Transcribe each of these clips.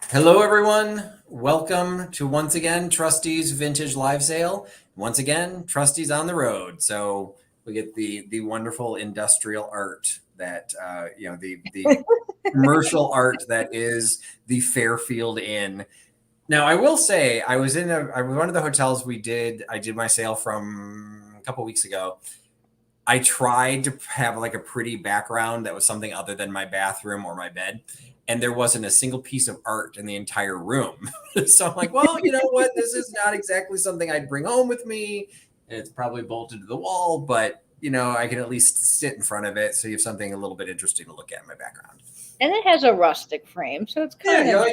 Hello, everyone. Welcome to once again Trusty's Vintage Live Sale. Once again, Trusty's on the road, so we get the wonderful industrial art that the commercial art that is the Fairfield Inn. Now, I will say I was one of the hotels I did my sale from a couple weeks ago. I tried to have like a pretty background that was something other than my bathroom or my bed. And there wasn't a single piece of art in the entire room. So I'm like, well, you know what? This is not exactly something I'd bring home with me. And it's probably bolted to the wall, but I can at least sit in front of it. So you have something a little bit interesting to look at in my background. And it has a rustic frame, so it's Yeah,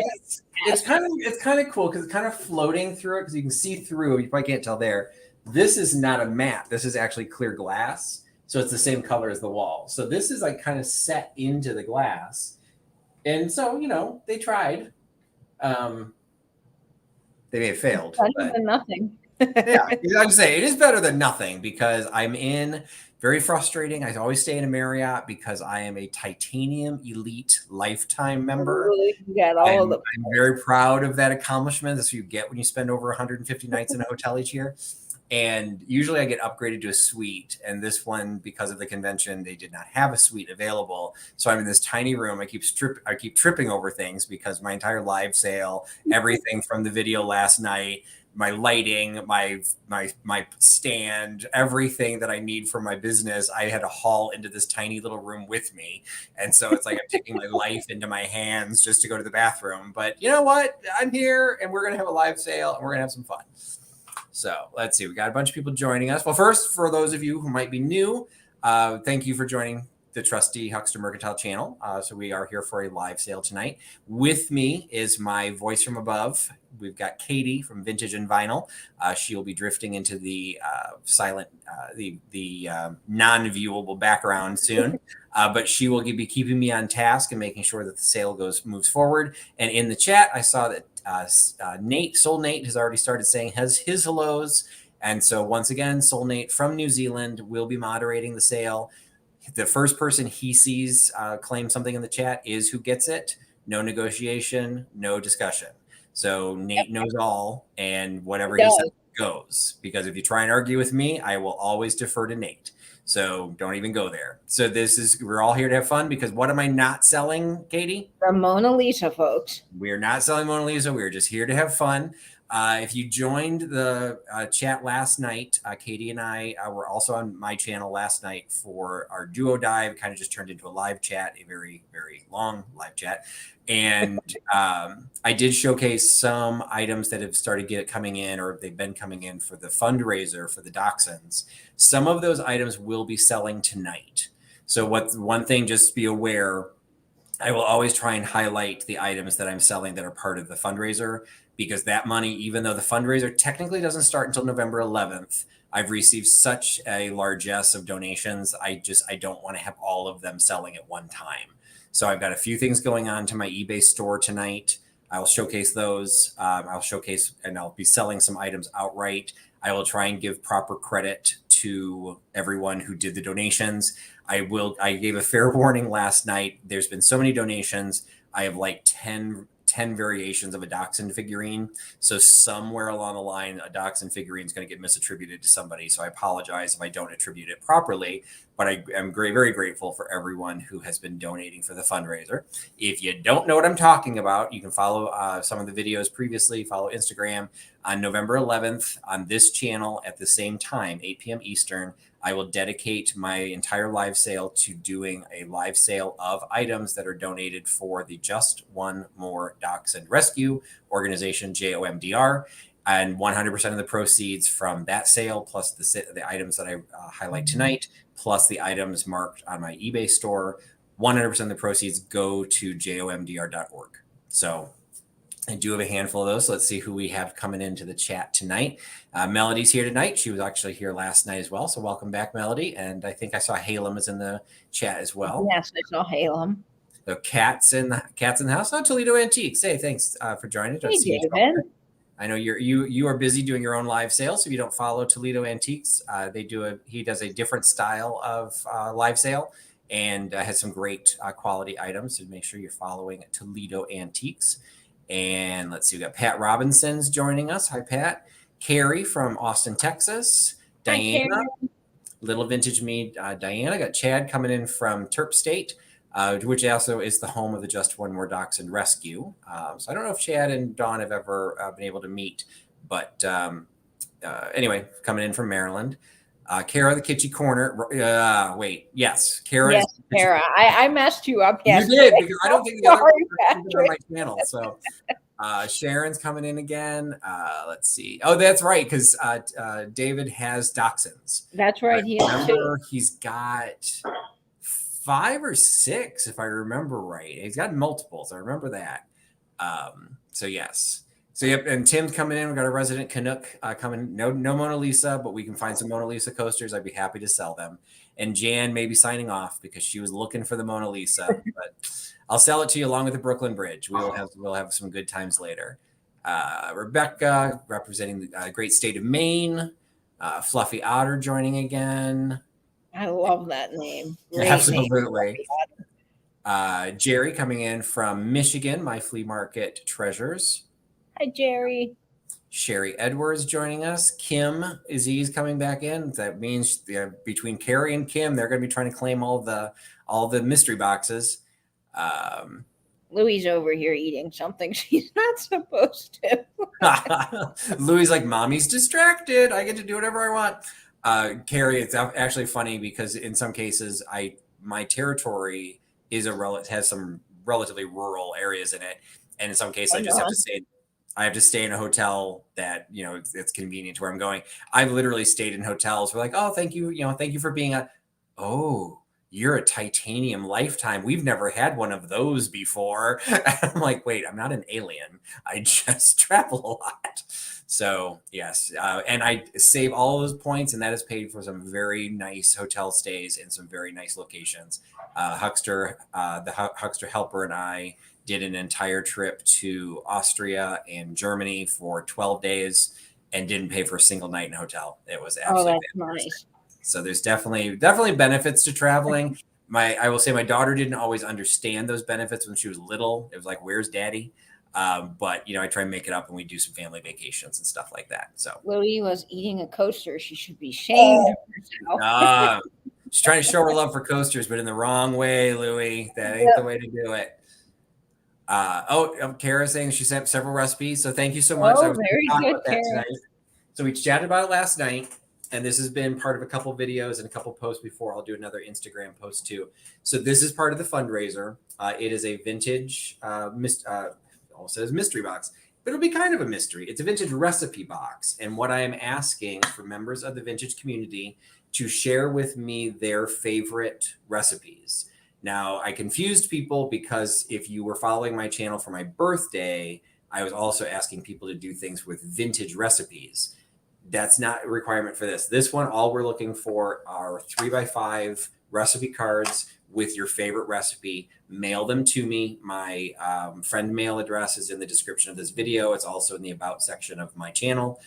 kind of it's kind of cool because it's kind of floating through it because you can see through. You probably can't tell there. This is not a matte. This is actually clear glass. So it's the same color as the wall. So this is like kind of set into the glass. And so, they tried. They may have failed. better than nothing. Yeah, I would say it is better than nothing because I'm in very frustrating. I always stay in a Marriott because I am a Titanium Elite Lifetime member. Really, you got all of And the I'm very proud of that accomplishment. That's what you get when you spend over 150 nights in a hotel each year. And usually I get upgraded to a suite. And this one, because of the convention, they did not have a suite available. So I'm in this tiny room. I keep tripping over things because my entire live sale, everything from the video last night, my lighting, my stand, everything that I need for my business, I had to haul into this tiny little room with me. And so it's like I'm taking my life into my hands just to go to the bathroom. But you know what? I'm here and we're going to have a live sale and we're going to have some fun. So let's see. We got a bunch of people joining us. Well, first, for those of you who might be new, thank you for joining the Trusty Huckster Mercantile channel. So we are here for a live sale tonight. With me is my voice from above. We've got Katie from Vintage and Vinyl. She will be drifting into the silent, non-viewable background soon. But she will be keeping me on task and making sure that the sale moves forward. And in the chat, I saw that Soul Nate has already started saying his hellos. And so once again, Soul Nate from New Zealand will be moderating the sale. The first person he sees claim something in the chat is who gets it. No negotiation, no discussion. So Nate knows all, and whatever he says goes. Because if you try and argue with me, I will always defer to Nate. So don't even go there. So we're all here to have fun because what am I not selling, Katie? The Mona Lisa, folks. We're not selling Mona Lisa. We're just here to have fun. If you joined the chat last night, Katie and I were also on my channel last night for our duo dive. Kind of just turned into a live chat, a very, very long live chat. And I did showcase some items that have started coming in, or they've been coming in for the fundraiser for the Dachshunds. Some of those items will be selling tonight. So one thing, just be aware, I will always try and highlight the items that I'm selling that are part of the fundraiser, because that money, even though the fundraiser technically doesn't start until November 11th, I've received such a largesse of donations. I don't want to have all of them selling at one time. So I've got a few things going on to my eBay store tonight. I'll showcase those. And I'll be selling some items outright. I will try and give proper credit to everyone who did the donations. I gave a fair warning last night. There's been so many donations. I have like 10 variations of a Dachshund figurine. So somewhere along the line, a Dachshund figurine is going to get misattributed to somebody. So I apologize if I don't attribute it properly, but I am very grateful for everyone who has been donating for the fundraiser. If you don't know what I'm talking about, you can follow some of the videos previously, follow Instagram. On November 11th on this channel at the same time, 8 p.m. Eastern, I will dedicate my entire live sale to doing a live sale of items that are donated for the Just One More Dachshund Rescue organization, JOMDR, and 100% of the proceeds from that sale, plus the items that I highlight tonight, plus the items marked on my eBay store, 100% of the proceeds go to jomdr.org. So I do have a handful of those. So let's see who we have coming into the chat tonight. Melody's here tonight. She was actually here last night as well. So welcome back, Melody. And I think I saw Halem is in the chat as well. Yes, I saw Halem. The cat's in the house. Oh, Toledo Antiques. Hey, thanks for joining. Hey, David. I know you are busy doing your own live sale. So if you don't follow Toledo Antiques, he does a different style of live sale and has some great quality items. So make sure you're following Toledo Antiques. And let's see, we got Pat Robinson's joining us. Hi, Pat. Carrie from Austin, Texas. Hi, Diana, Karen. Little Vintage Me, Diana. Got Chad coming in from Terp State, which also is the home of the Just One More Dachshund Rescue. So I don't know if Chad and Dawn have ever been able to meet, but anyway, coming in from Maryland. Kara, the Kitschy Corner. Wait, yes, Kara. Yes, Kara. I messed you up You yesterday. did, because I don't think the other Sorry, ones are on my channel. So Sharon's coming in again. Let's see. Oh, that's right, because David has Dachshunds. That's right. He has 2. He's got 5 or 6, if I remember right. He's got multiples. I remember that. So yes. So yep, and Tim's coming in. We got a resident Canuck coming. No Mona Lisa, but we can find some Mona Lisa coasters. I'd be happy to sell them. And Jan may be signing off because she was looking for the Mona Lisa, but I'll sell it to you along with the Brooklyn Bridge. We'll have some good times later. Rebecca representing the great state of Maine. Fluffy Otter joining again. I love that name. Great Absolutely. Name. Jerry coming in from Michigan, my flea market treasures. Hi, Jerry. Sherry Edwards joining us. Kim Aziz coming back in. That means between Carrie and Kim, they're going to be trying to claim all the mystery boxes. Louie's over here eating something she's not supposed to. Louie's like, mommy's distracted. I get to do whatever I want. Carrie, it's actually funny because in some cases, my territory has some relatively rural areas in it, and in some cases, I just have to stay. I have to stay in a hotel that, it's convenient to where I'm going. I've literally stayed in hotels. We're like, oh, thank you. Thank you for being you're a titanium lifetime. We've never had one of those before. I'm like, wait, I'm not an alien. I just travel a lot. So yes. And I save all those points, and that is paid for some very nice hotel stays in some very nice locations. Huckster, the Huckster helper, and I did an entire trip to Austria and Germany for 12 days and didn't pay for a single night in a hotel. It was absolutely nice. So there's definitely benefits to traveling. I will say my daughter didn't always understand those benefits when she was little. It was like, where's daddy? But I try and make it up, and we do some family vacations and stuff like that. So Louie was eating a coaster. She should be ashamed of herself. She's trying to show her love for coasters, but in the wrong way, Louie. That ain't the way to do it. Kara saying she sent several recipes, so thank you so much. Oh, very good, Kara. So we chatted about it last night, and this has been part of a couple videos and a couple posts before. I'll do another Instagram post too. So this is part of the fundraiser. It is a vintage, also says mystery box, but it'll be kind of a mystery. It's a vintage recipe box, and what I am asking for members of the vintage community to share with me their favorite recipes. Now, I confused people because if you were following my channel for my birthday, I was also asking people to do things with vintage recipes. That's not a requirement for this. This one, all we're looking for are 3x5 recipe cards with your favorite recipe. Mail them to me. My friend mail address is in the description of this video. It's also in the about section of my channel.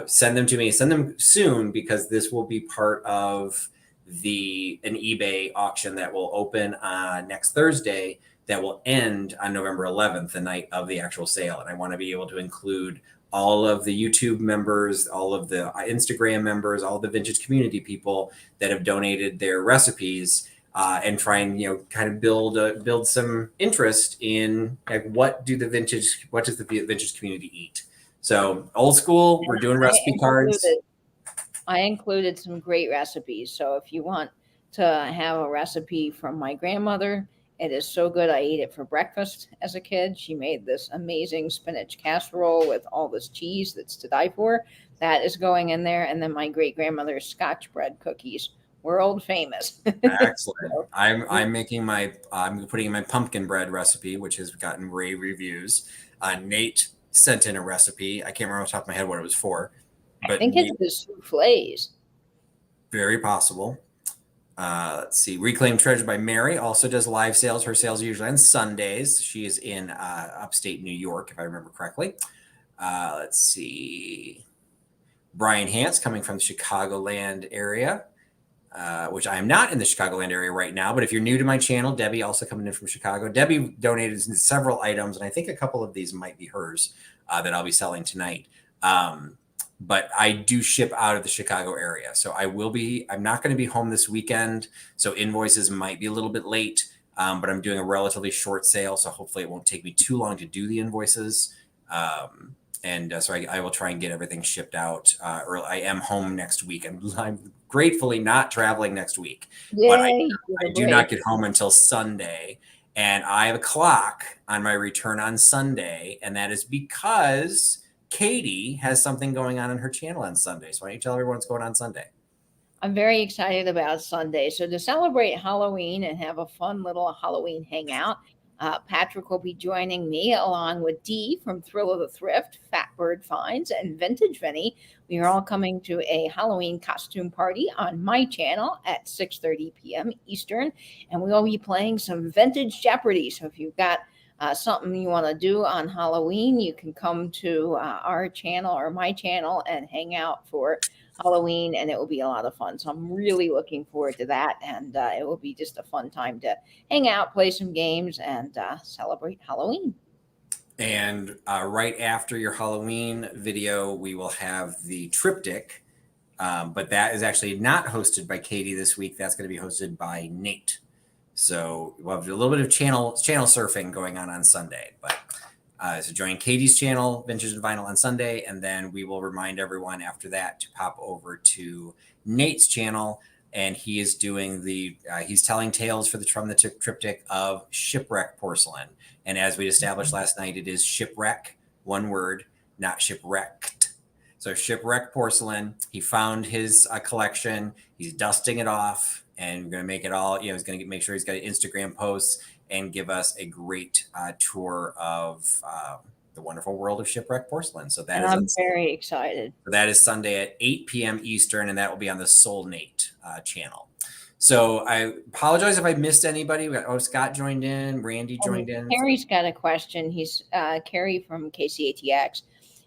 Send them to me. Send them soon, because this will be part of an eBay auction that will open next Thursday, that will end on November 11th, the night of the actual sale. And I want to be able to include all of the YouTube members, all of the Instagram members, all the vintage community people that have donated their recipes, and try and kind of build some interest in what does the vintage community eat. So old school, we're doing recipe cards. I included some great recipes. So if you want to have a recipe from my grandmother, it is so good. I ate it for breakfast as a kid. She made this amazing spinach casserole with all this cheese that's to die for. That is going in there. And then my great grandmother's Scotch bread cookies, world famous. Excellent. I'm putting in my pumpkin bread recipe, which has gotten rave reviews. Nate sent in a recipe. I can't remember off the top of my head what it was for. But I think it's the souffles. Very possible. Let's see. Reclaimed Treasure by Mary also does live sales. Her sales are usually on Sundays. She is in upstate New York, if I remember correctly. Let's see. Brian Hance coming from the Chicagoland area. which I am not in the Chicagoland area right now. But if you're new to my channel, Debbie also coming in from Chicago. Debbie donated several items, and I think a couple of these might be hers that I'll be selling tonight. But I do ship out of the Chicago area. So I'm not going to be home this weekend. So invoices might be a little bit late, but I'm doing a relatively short sale. So hopefully it won't take me too long to do the invoices. So I will try and get everything shipped out early. I am home next week. I'm gratefully not traveling next week, but I do not get home until Sunday. And I have a clock on my return on Sunday. And that is because Katie has something going on her channel on Sunday. So why don't you tell everyone what's going on Sunday? I'm very excited about Sunday. So to celebrate Halloween and have a fun little Halloween hangout, Patrick will be joining me along with Dee from Thrill of the Thrift, Fatbird Finds, and Vintage Vinny. We are all coming to a Halloween costume party on my channel at 6:30 p.m. Eastern, and we will be playing some vintage Jeopardy. So if you've got something you want to do on Halloween, you can come to our channel or my channel and hang out for Halloween, and it will be a lot of fun. So I'm really looking forward to that, and it will be just a fun time to hang out, play some games, and celebrate Halloween. And right after your Halloween video, we will have the triptych, but that is actually not hosted by Katie this week. That's going to be hosted by Nate. So we'll have a little bit of channel surfing going on Sunday. But so join Katie's channel, Vintage and Vinyl, on Sunday, and then we will remind everyone after that to pop over to Nate's channel, and he is doing he's telling tales from the triptych of shipwreck porcelain. And as we established last night, it is shipwreck, one word, not shipwrecked. So shipwreck porcelain. He found his collection. He's dusting it off, and we're going to make it all. He's going to make sure he's got Instagram posts and give us a great tour of the wonderful world of shipwreck porcelain. So I'm very excited. That is Sunday at 8 p.m. Eastern, and that will be on the Soul Nate channel. So I apologize if I missed anybody. We got Scott joined in, Randy joined in. Carrie's got a question. He's Carrie from KCATX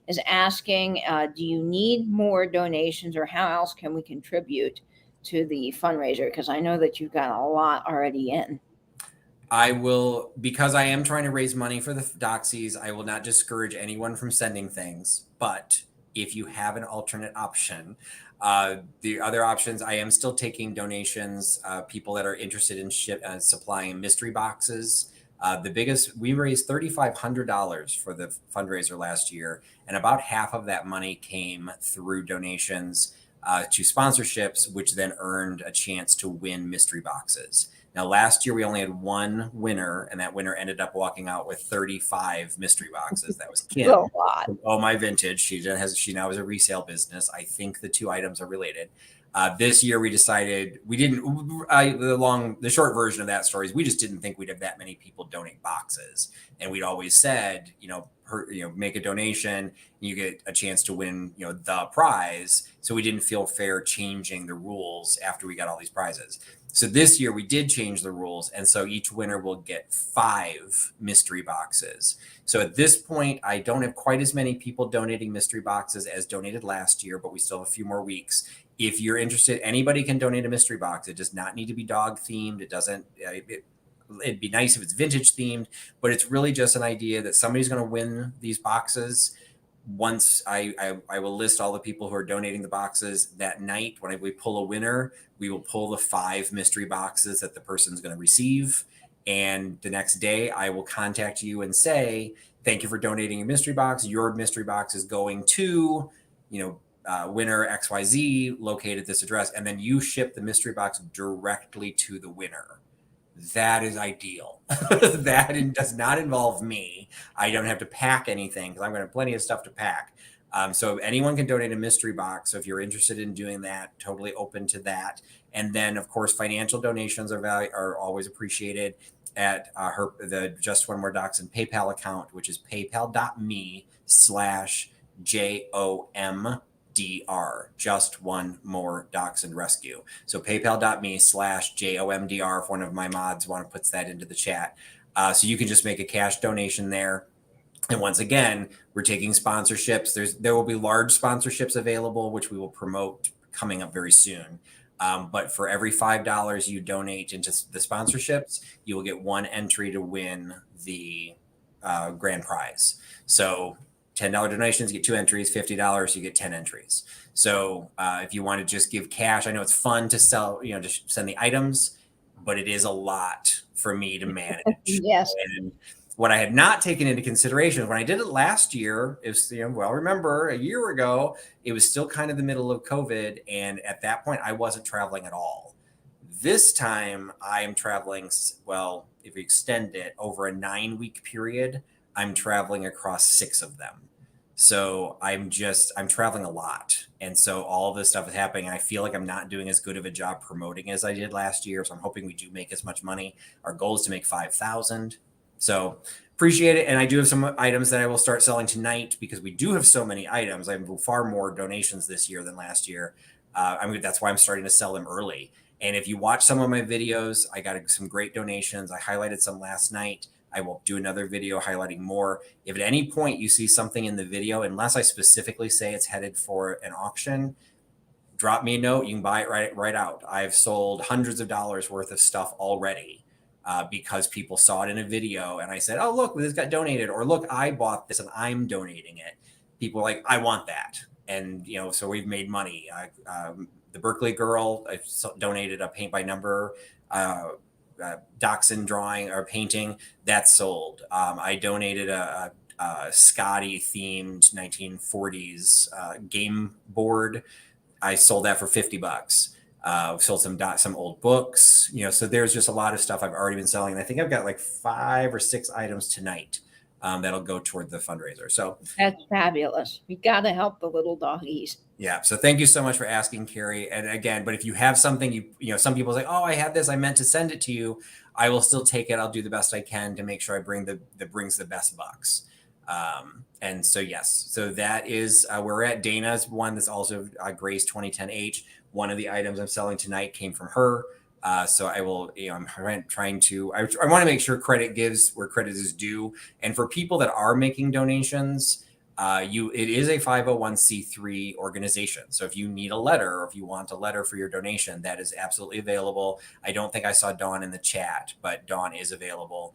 is asking, do you need more donations, or how else can we contribute to the fundraiser? Because I know that you've got a lot already in. I will, because I am trying to raise money for the doxies, I will not discourage anyone from sending things. But if you have an alternate option, the other options, I am still taking donations, people that are interested in supplying mystery boxes. The biggest, we raised $3,500 for the fundraiser last year, and about half of that money came through donations to sponsorships, which then earned a chance to win mystery boxes. Now, last year we only had one winner, and that winner ended up walking out with 35 mystery boxes. That was Kim. A lot. Oh, my vintage. She now has a resale business. I think the two items are related. This year we decided we didn't. The short version of that story is we just didn't think we'd have that many people donate boxes, and we'd always said, make a donation, you get a chance to win, the prize. So we didn't feel fair changing the rules after we got all these prizes. So this year we did change the rules, and so each winner will get 5 mystery boxes. So at this point, I don't have quite as many people donating mystery boxes as donated last year, but we still have a few more weeks. If you're interested, anybody can donate a mystery box. It does not need to be dog themed. It doesn't. It'd be nice if it's vintage themed, but it's really just an idea that somebody's going to win these boxes. Once I will list all the people who are donating the boxes that night. When we pull a winner, we will pull the 5 mystery boxes that the person's going to receive. And the next day I will contact you and say, thank you for donating a mystery box. Your mystery box is going to, winner XYZ located at this address. And then you ship the mystery box directly to the winner. That is ideal. That does not involve me. I don't have to pack anything because I'm going to have plenty of stuff to pack. So anyone can donate a mystery box. So if you're interested in doing that, totally open to that. And then, of course, financial donations are always appreciated at the Just One More Dachshund PayPal account, which is paypal.me/JOMDR, Just One More Dachshund Rescue. So paypal.me/JOMDR, if one of my mods puts that into the chat. So you can just make a cash donation there. And once again, we're taking sponsorships. There will be large sponsorships available, which we will promote coming up very soon. But for every $5 you donate into the sponsorships, you will get one entry to win the grand prize. So $10 donations, you get 2 entries. $50, you get 10 entries. So if you want to just give cash, I know it's fun to sell, just send the items, but it is a lot for me to manage. Yes. And what I had not taken into consideration when I did it last year is, remember a year ago, it was still kind of the middle of COVID. And at that point, I wasn't traveling at all. This time I am traveling, well, if we extend it over a 9-week period, I'm traveling across 6 of them. So I'm traveling a lot. And so all of this stuff is happening. I feel like I'm not doing as good of a job promoting as I did last year. So I'm hoping we do make as much money. Our goal is to make 5,000. So appreciate it. And I do have some items that I will start selling tonight because we do have so many items. I have far more donations this year than last year. That's why I'm starting to sell them early. And if you watch some of my videos, I got some great donations. I highlighted some last night. I will do another video highlighting more. If at any point you see something in the video, unless I specifically say it's headed for an auction, drop me a note. You can buy it right out. I've sold hundreds of dollars worth of stuff already because people saw it in a video and I said, oh, look, this got donated, or look, I bought this and I'm donating it. People are like, I want that. And, so we've made money. The Berkeley girl, I donated a paint by number Dachshund drawing or painting that's sold. I donated a Scotty themed 1940s game board. I sold that for $50. Sold some old books, so there's just a lot of stuff I've already been selling. And I think I've got like 5 or 6 items tonight that'll go toward the fundraiser. So that's fabulous. We got to help the little doggies. Yeah. So thank you so much for asking, Carrie. And again, but if you have something, some people say, oh, I have this, I meant to send it to you. I will still take it. I'll do the best I can to make sure I brings the best bucks. And so, yes, so that is where we're at. Dana's one that's also Gray's 2010H. One of the items I'm selling tonight came from her. So I will, I'm trying to, I want to make sure credit gives where credit is due. And for people that are making donations, it is a 501c3 organization. So if you need a letter or if you want a letter for your donation, that is absolutely available. I don't think I saw Dawn in the chat, but Dawn is available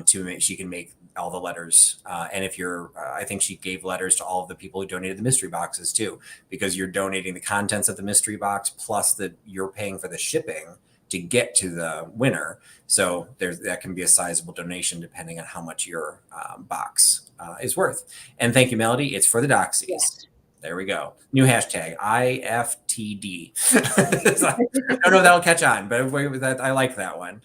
she can make all the letters. And if I think she gave letters to all of the people who donated the mystery boxes too, because you're donating the contents of the mystery box plus you're paying for the shipping to get to the winner. So that can be a sizable donation depending on how much your box is worth. And thank you, Melody. It's for the Doxies. Yes. There we go. New hashtag, IFTD. I don't know if that'll catch on, but I like that one.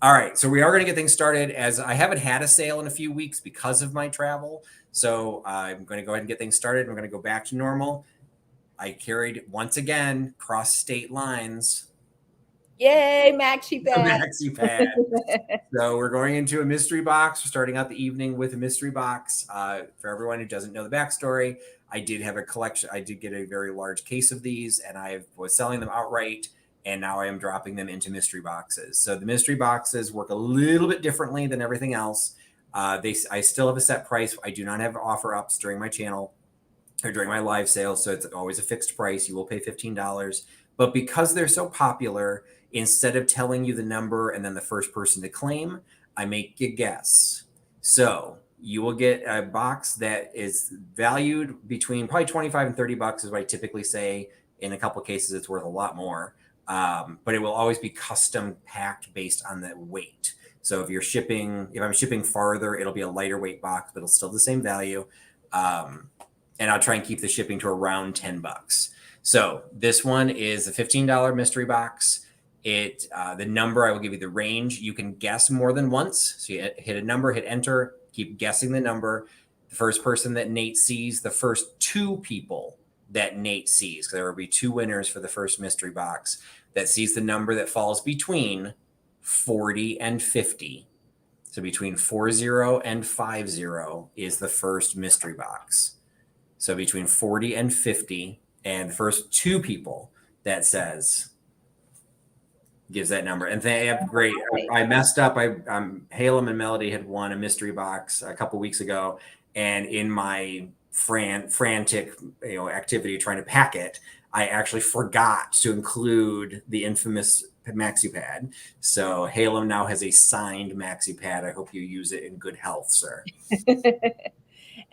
All right, so we are going to get things started, as I haven't had a sale in a few weeks because of my travel. So I'm going to go ahead and get things started. We're going to go back to normal. I carried, once again, cross state lines. Yay, maxi pad. Maxi pad. So we're going into a mystery box. We're starting out the evening with a mystery box. For everyone who doesn't know the backstory, I did have a collection. I did get a very large case of these, and I was selling them outright. And now I am dropping them into mystery boxes. So the mystery boxes work a little bit differently than everything else. I still have a set price. I do not have offer ups during my channel or during my live sales. So it's always a fixed price. You will pay $15. But because they're so popular, instead of telling you the number and then the first person to claim, I make you guess. So you will get a box that is valued between probably $25 and $30 is what I typically say. In a couple of cases, it's worth a lot more. But it will always be custom packed based on the weight. So if I'm shipping farther, it'll be a lighter weight box, but it'll still the same value. And I'll try and keep the shipping to around $10. So this one is a $15 mystery box. The number, I will give you the range. You can guess more than once. So you hit a number, hit enter, keep guessing the number. The first person that Nate sees, the first 2 people that Nate sees, because there will be 2 winners for the first mystery box, that sees the number that falls between 40 and 50. So between 40 and 50 is the first mystery box. So between 40 and 50, and the first 2 people that gives that number. And they have great. I messed up. Halem and Melody had won a mystery box a couple weeks ago, and in my frantic activity trying to pack it, I actually forgot to include the infamous maxi pad. So Halo now has a signed maxi pad. I hope you use it in good health, sir.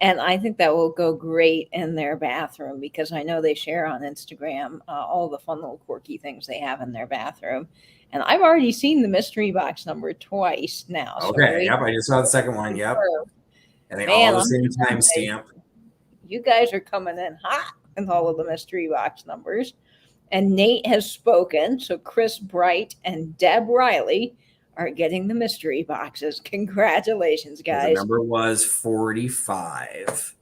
And I think that will go great in their bathroom because I know they share on Instagram all the fun little quirky things they have in their bathroom. And I've already seen the mystery box number twice now. So Okay. wait, Yep. I just saw the second one. Yep. And they all man, the I'm same telling timestamp. you guys are coming in hot with all of the mystery box numbers. And Nate has spoken. So Chris Bright and Deb Riley are getting the mystery boxes. Congratulations, The guys. number was 45.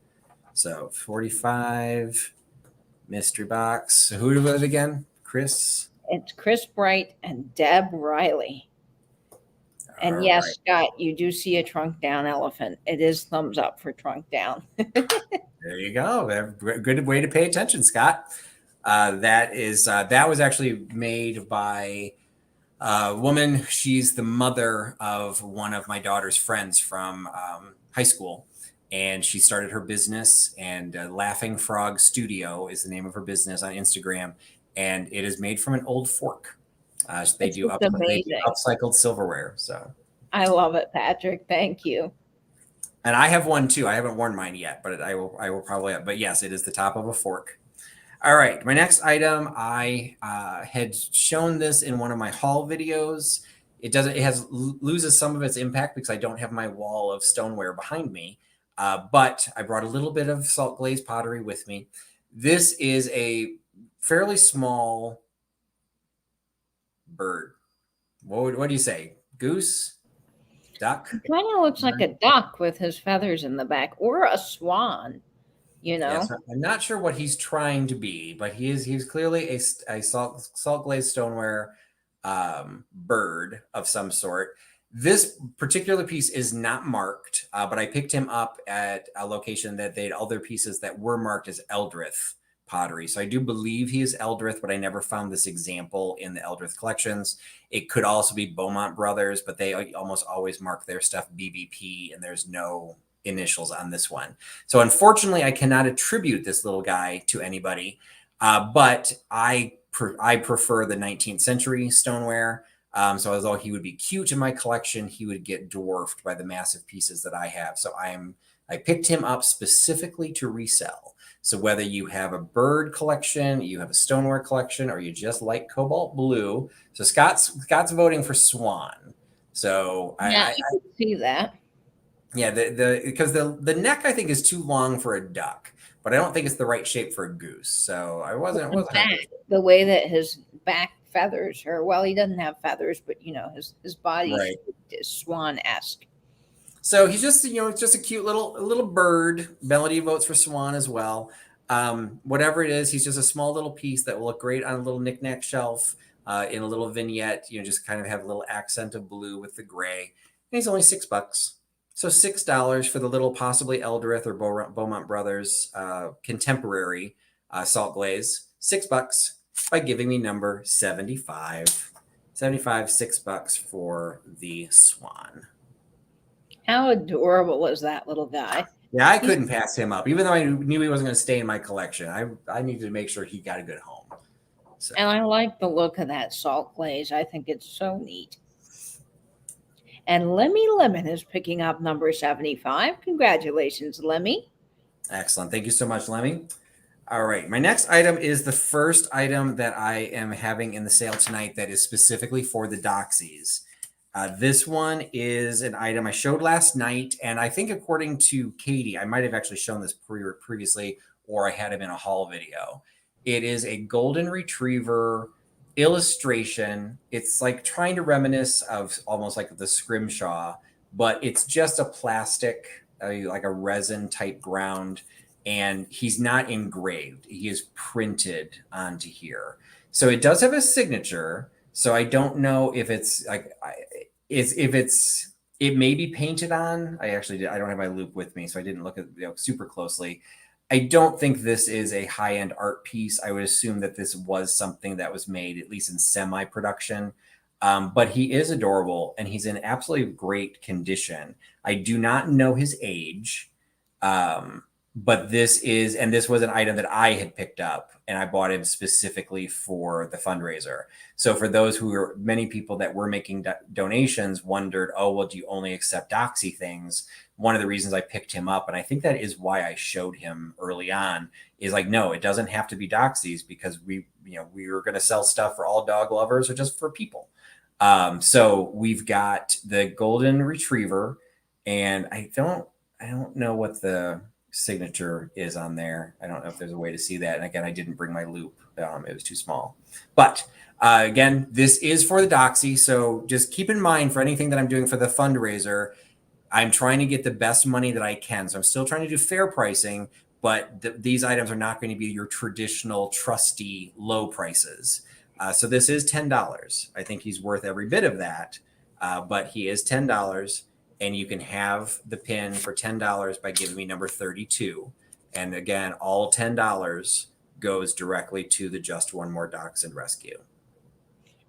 So 45 mystery box. So who was it again? Chris. It's Chris Bright and Deb Riley. And All yes, right. Scott, you do see a trunk down elephant. It is thumbs up for trunk down. There you go. Good way to pay attention, Scott. That was actually made by a woman. She's the mother of one of my daughter's friends from high school, and she started her business. And Laughing Frog Studio is the name of her business on Instagram, and it is made from an old fork. They do amazing. upcycled silverware. So I love it, Patrick. Thank you. and I have one too. I haven't worn mine yet, but I will probably. But yes, it is the top of a fork. All right, my next item, I had shown this in one of my haul videos. It loses some of its impact because I don't have my wall of stoneware behind me, but I brought a little bit of salt glazed pottery with me. This is a fairly small bird. What do you say? Goose? Duck? It kind of looks like a duck with his feathers in the back, or a swan. You know, Yes, I'm not sure what he's trying to be, but he's clearly a salt glazed stoneware bird of some sort. This particular piece is not marked, but I picked him up at a location that they had other pieces that were marked as Eldrith pottery. So I do believe he is Eldrith, but I never found this example in the Eldrith collections. It could also be Beaumont Brothers, but they almost always mark their stuff BBP, and there's no initials on this one. So unfortunately, I cannot attribute this little guy to anybody, but I prefer the 19th century stoneware. So although he would be cute in my collection, he would get dwarfed by the massive pieces that I have. So I picked him up specifically to resell. So whether you have a bird collection, you have a stoneware collection, or you just like cobalt blue. So Scott's voting for swan. So yeah, I can see that. Yeah, because the neck I think is too long for a duck, but I don't think it's the right shape for a goose. So I wasn't the way that his back feathers are. Well, he doesn't have feathers, but you know his body is swan-esque. So he's just it's just a cute little bird. Melody votes for swan as well. Whatever it is, he's just a small little piece that will look great on a little knickknack shelf in a little vignette. Just kind of have a little accent of blue with the gray. And he's only $6. So $6 for the little possibly Eldrith or Beaumont Brothers contemporary salt glaze. $6 by giving me number 75. 75, $6 for the swan. How adorable is that little guy? Yeah, I couldn't pass him up, even though I knew he wasn't going to stay in my collection. I needed to make sure he got a good home. So. And I like the look of that salt glaze. I think it's so neat. And Lemmy Lemon is picking up number 75. Congratulations, Lemmy. Excellent. Thank you so much, Lemmy. All right. My next item is the first item that I am having in the sale tonight that is specifically for the Doxies. This one is an item I showed last night, and I think according to Katie, I might have actually shown this previously, or I had him in a haul video. It is a golden retriever illustration. It's like trying to reminisce of almost like the scrimshaw, but it's just a plastic, like a resin type ground, and he's not engraved. He is printed onto here. So it does have a signature. So I don't know if it's like it may be painted on. I don't have my loop with me, so I didn't look at super closely. I don't think this is a high-end art piece. I would assume that this was something that was made at least in semi-production. But he is adorable, and he's in absolutely great condition. I do not know his age, but this was an item that I had picked up, and I bought him specifically for the fundraiser. So for those many people that were making donations wondered, oh, well, do you only accept Doxy things? One of the reasons I picked him up, and I think that is why I showed him early on, is like, no, it doesn't have to be Doxies, because we were going to sell stuff for all dog lovers or just for people. So we've got the golden retriever, and I don't know what the signature is on there. I don't know if there's a way to see that. And again, I didn't bring my loop. It was too small. But again, this is for the Doxy. So just keep in mind, for anything that I'm doing for the fundraiser, I'm trying to get the best money that I can. So I'm still trying to do fair pricing, but these items are not going to be your traditional Trusty low prices. So this is $10. I think he's worth every bit of that, but he is $10. And you can have the pin for $10 by giving me number 32. And again, all $10 goes directly to the Just One More Dachshund Rescue.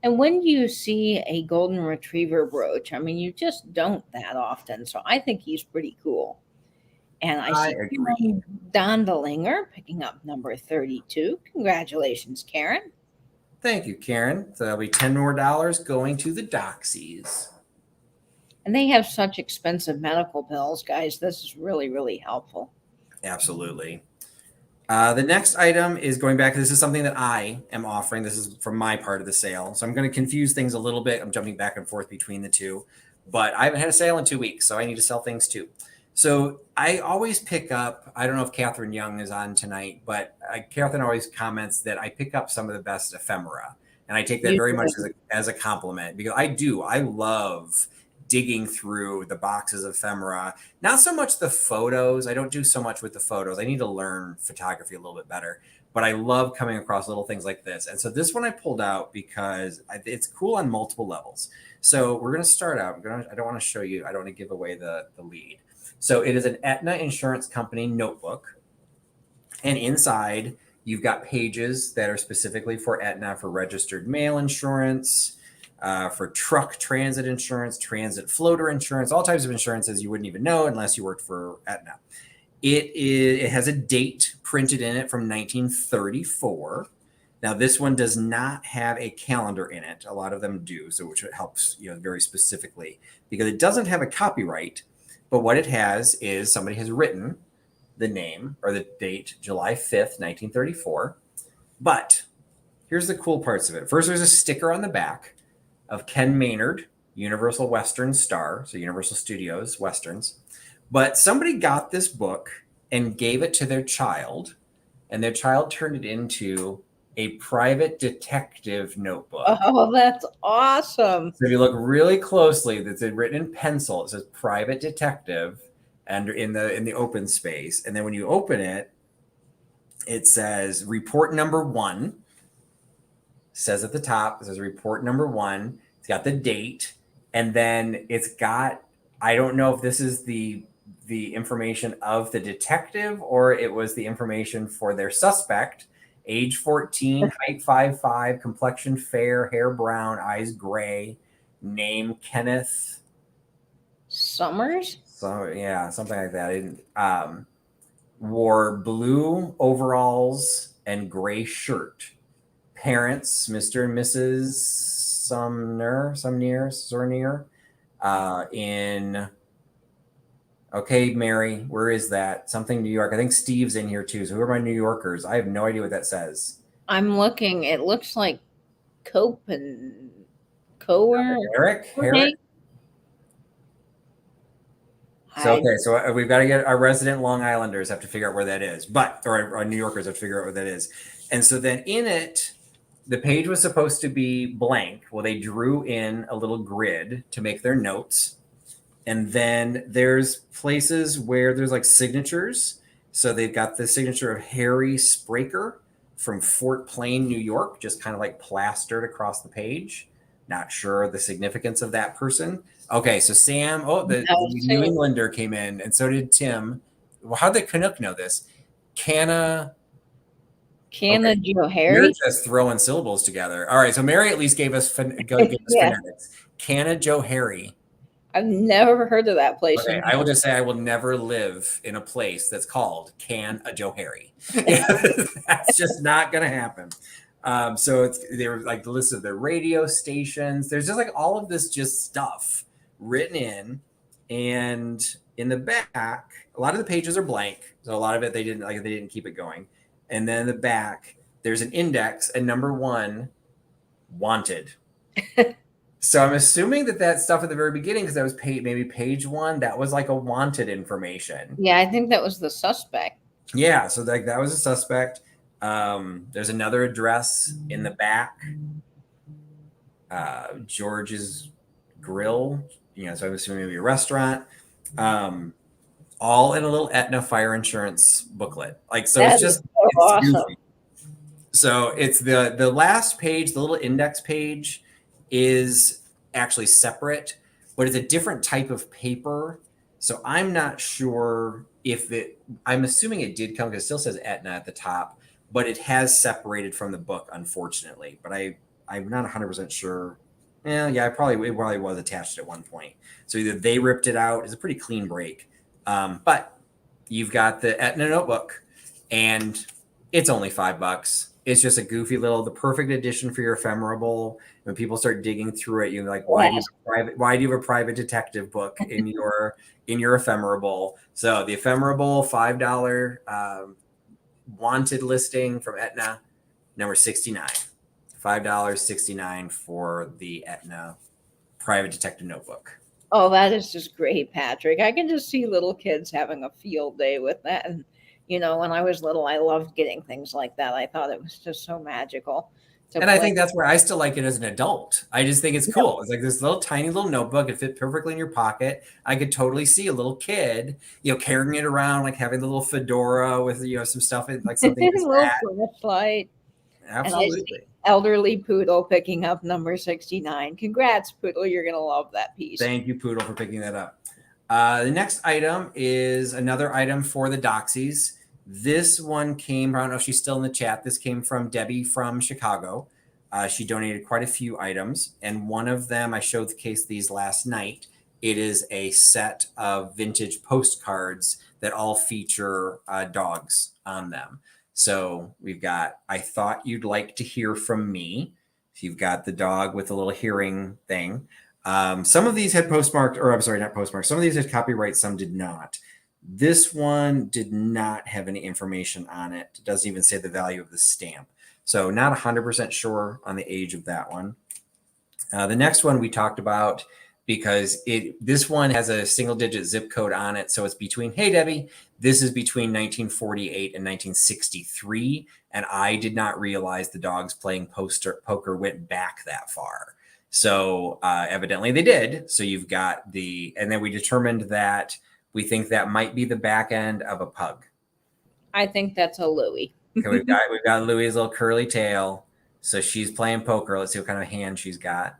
And when you see a golden retriever brooch, I mean, you just don't that often. So I think he's pretty cool. And I see Don DeLinger picking up number 32. Congratulations, Karen. Thank you, Karen. So that'll be $10 more going to the Doxies. And they have such expensive medical bills, guys. This is really, really helpful. Absolutely. The next item is going back. This is something that I am offering. This is from my part of the sale. So I'm going to confuse things a little bit. I'm jumping back and forth between the two. But I haven't had a sale in 2 weeks, so I need to sell things too. So I always pick up, I don't know if Catherine Young is on tonight, but Catherine always comments that I pick up some of the best ephemera. And I take that very much as a compliment, because I love digging through the boxes of ephemera. Not so much the photos. I don't do so much with the photos. I need to learn photography a little bit better, but I love coming across little things like this. And so this one I pulled out because it's cool on multiple levels. So we're going to start out. I don't want to show you. I don't want to give away the lead. So it is an Aetna Insurance Company notebook. And inside you've got pages that are specifically for Aetna, for registered mail insurance, for truck transit insurance, transit floater insurance, all types of insurances you wouldn't even know unless you worked for Aetna. It has a date printed in it from 1934. Now, this one does not have a calendar in it. A lot of them do, so which helps very specifically, because it doesn't have a copyright. But what it has is somebody has written the name or the date, July 5th, 1934. But here's the cool parts of it. First, there's a sticker on the back of Ken Maynard, Universal Western star, so Universal Studios Westerns. But somebody got this book and gave it to their child, and their child turned it into a private detective notebook. Oh, that's awesome. So if you look really closely, it's written in pencil. It says private detective and in the open space. And then when you open it, it says report number 1. Says at the top, it says report number 1. It's got the date, and then it's got, I don't know if this is the information of the detective or it was the information for their suspect. Age 14, height 5'5", complexion fair, hair brown, eyes gray, name Kenneth Summers. So yeah, something like that. Wore blue overalls and gray shirt. Parents, Mr. and Mrs. Sumner. Okay, Mary, where is that? Something New York. I think Steve's in here too. So who are my New Yorkers? I have no idea what that says. I'm looking. It looks like Cope and Eric. So okay, so we've got to get our resident Long Islanders have to figure out where that is, or our New Yorkers have to figure out where that is. And so then in it, the page was supposed to be blank. Well, they drew in a little grid to make their notes. And then there's places where there's like signatures. So they've got the signature of Harry Spraker from Fort Plain, New York, just kind of like plastered across the page. Not sure the significance of that person. Okay, so Sam, the New Englander came in, and so did Tim. Well, how did Canuck know this? Joe Harry. You're just throwing syllables together. All right, so Mary at least gave us phonetics. Canna Joe Harry. I've never heard of that place. Okay, I will just say I will never live in a place that's called Can a Joe Harry. That's just not going to happen. So they were like the list of their radio stations. There's just like all of this just stuff written in, and in the back, a lot of the pages are blank. So a lot of it they didn't keep it going. And then in the back, there's an index, and number 1, wanted. So I'm assuming that stuff at the very beginning, because that was maybe page 1, that was like a wanted information. Yeah, I think that was the suspect. Yeah, so like that was a suspect. There's another address in the back. George's Grill, so I'm assuming maybe a restaurant. All in a little Aetna fire insurance booklet. Like, so That it's just so awesome. goofy. So it's the last page, the little index page is actually separate, but it's a different type of paper. So I'm not sure I'm assuming it did come, because it still says Aetna at the top, but it has separated from the book, unfortunately. But I'm not 100% sure. Yeah, it probably was attached at one point. So either they ripped it out. It's a pretty clean break. But you've got the Aetna notebook, and it's only $5. It's just a goofy the perfect addition for your ephemeral. When people start digging through it, you're like, why do you have a private detective book in your ephemeral? So the ephemeral $5 wanted listing from Aetna, number 69. $5.69 for the Aetna private detective notebook. Oh, that is just great, Patrick. I can just see little kids having a field day with that. And, when I was little, I loved getting things like that. I thought it was just so magical. And I think that's where I still like it as an adult. I just think it's cool. It's like this little tiny little notebook. It fit perfectly in your pocket. I could totally see a little kid, carrying it around, like having the little fedora with, some stuff in, like something like that. Little flashlight. Absolutely. And I see elderly Poodle picking up number 69. Congrats, Poodle. You're going to love that piece. Thank you, Poodle, for picking that up. The next item is another item for the Doxies. This one came, I don't know if she's still in the chat. This came from Debbie from Chicago. She donated quite a few items, and one of them, I showed the case these last night. It is a set of vintage postcards that all feature dogs on them. So we've got, I thought you'd like to hear from me. So you've got the dog with the little hearing thing. Some of these had postmarked, or I'm sorry, not postmarked. Some of these had copyright, some did not. This one did not have any information on it. It doesn't even say the value of the stamp. So not 100% sure on the age of that one. The next one we talked about, because this one has a single-digit zip code on it. So it's between, hey, Debbie, this is between 1948 and 1963. And I did not realize the dogs playing poker went back that far. So evidently they did. So you've got and then we determined that we think that might be the back end of a pug. I think that's a Louie. Okay, we've got Louie's little curly tail. So she's playing poker. Let's see what kind of hand she's got.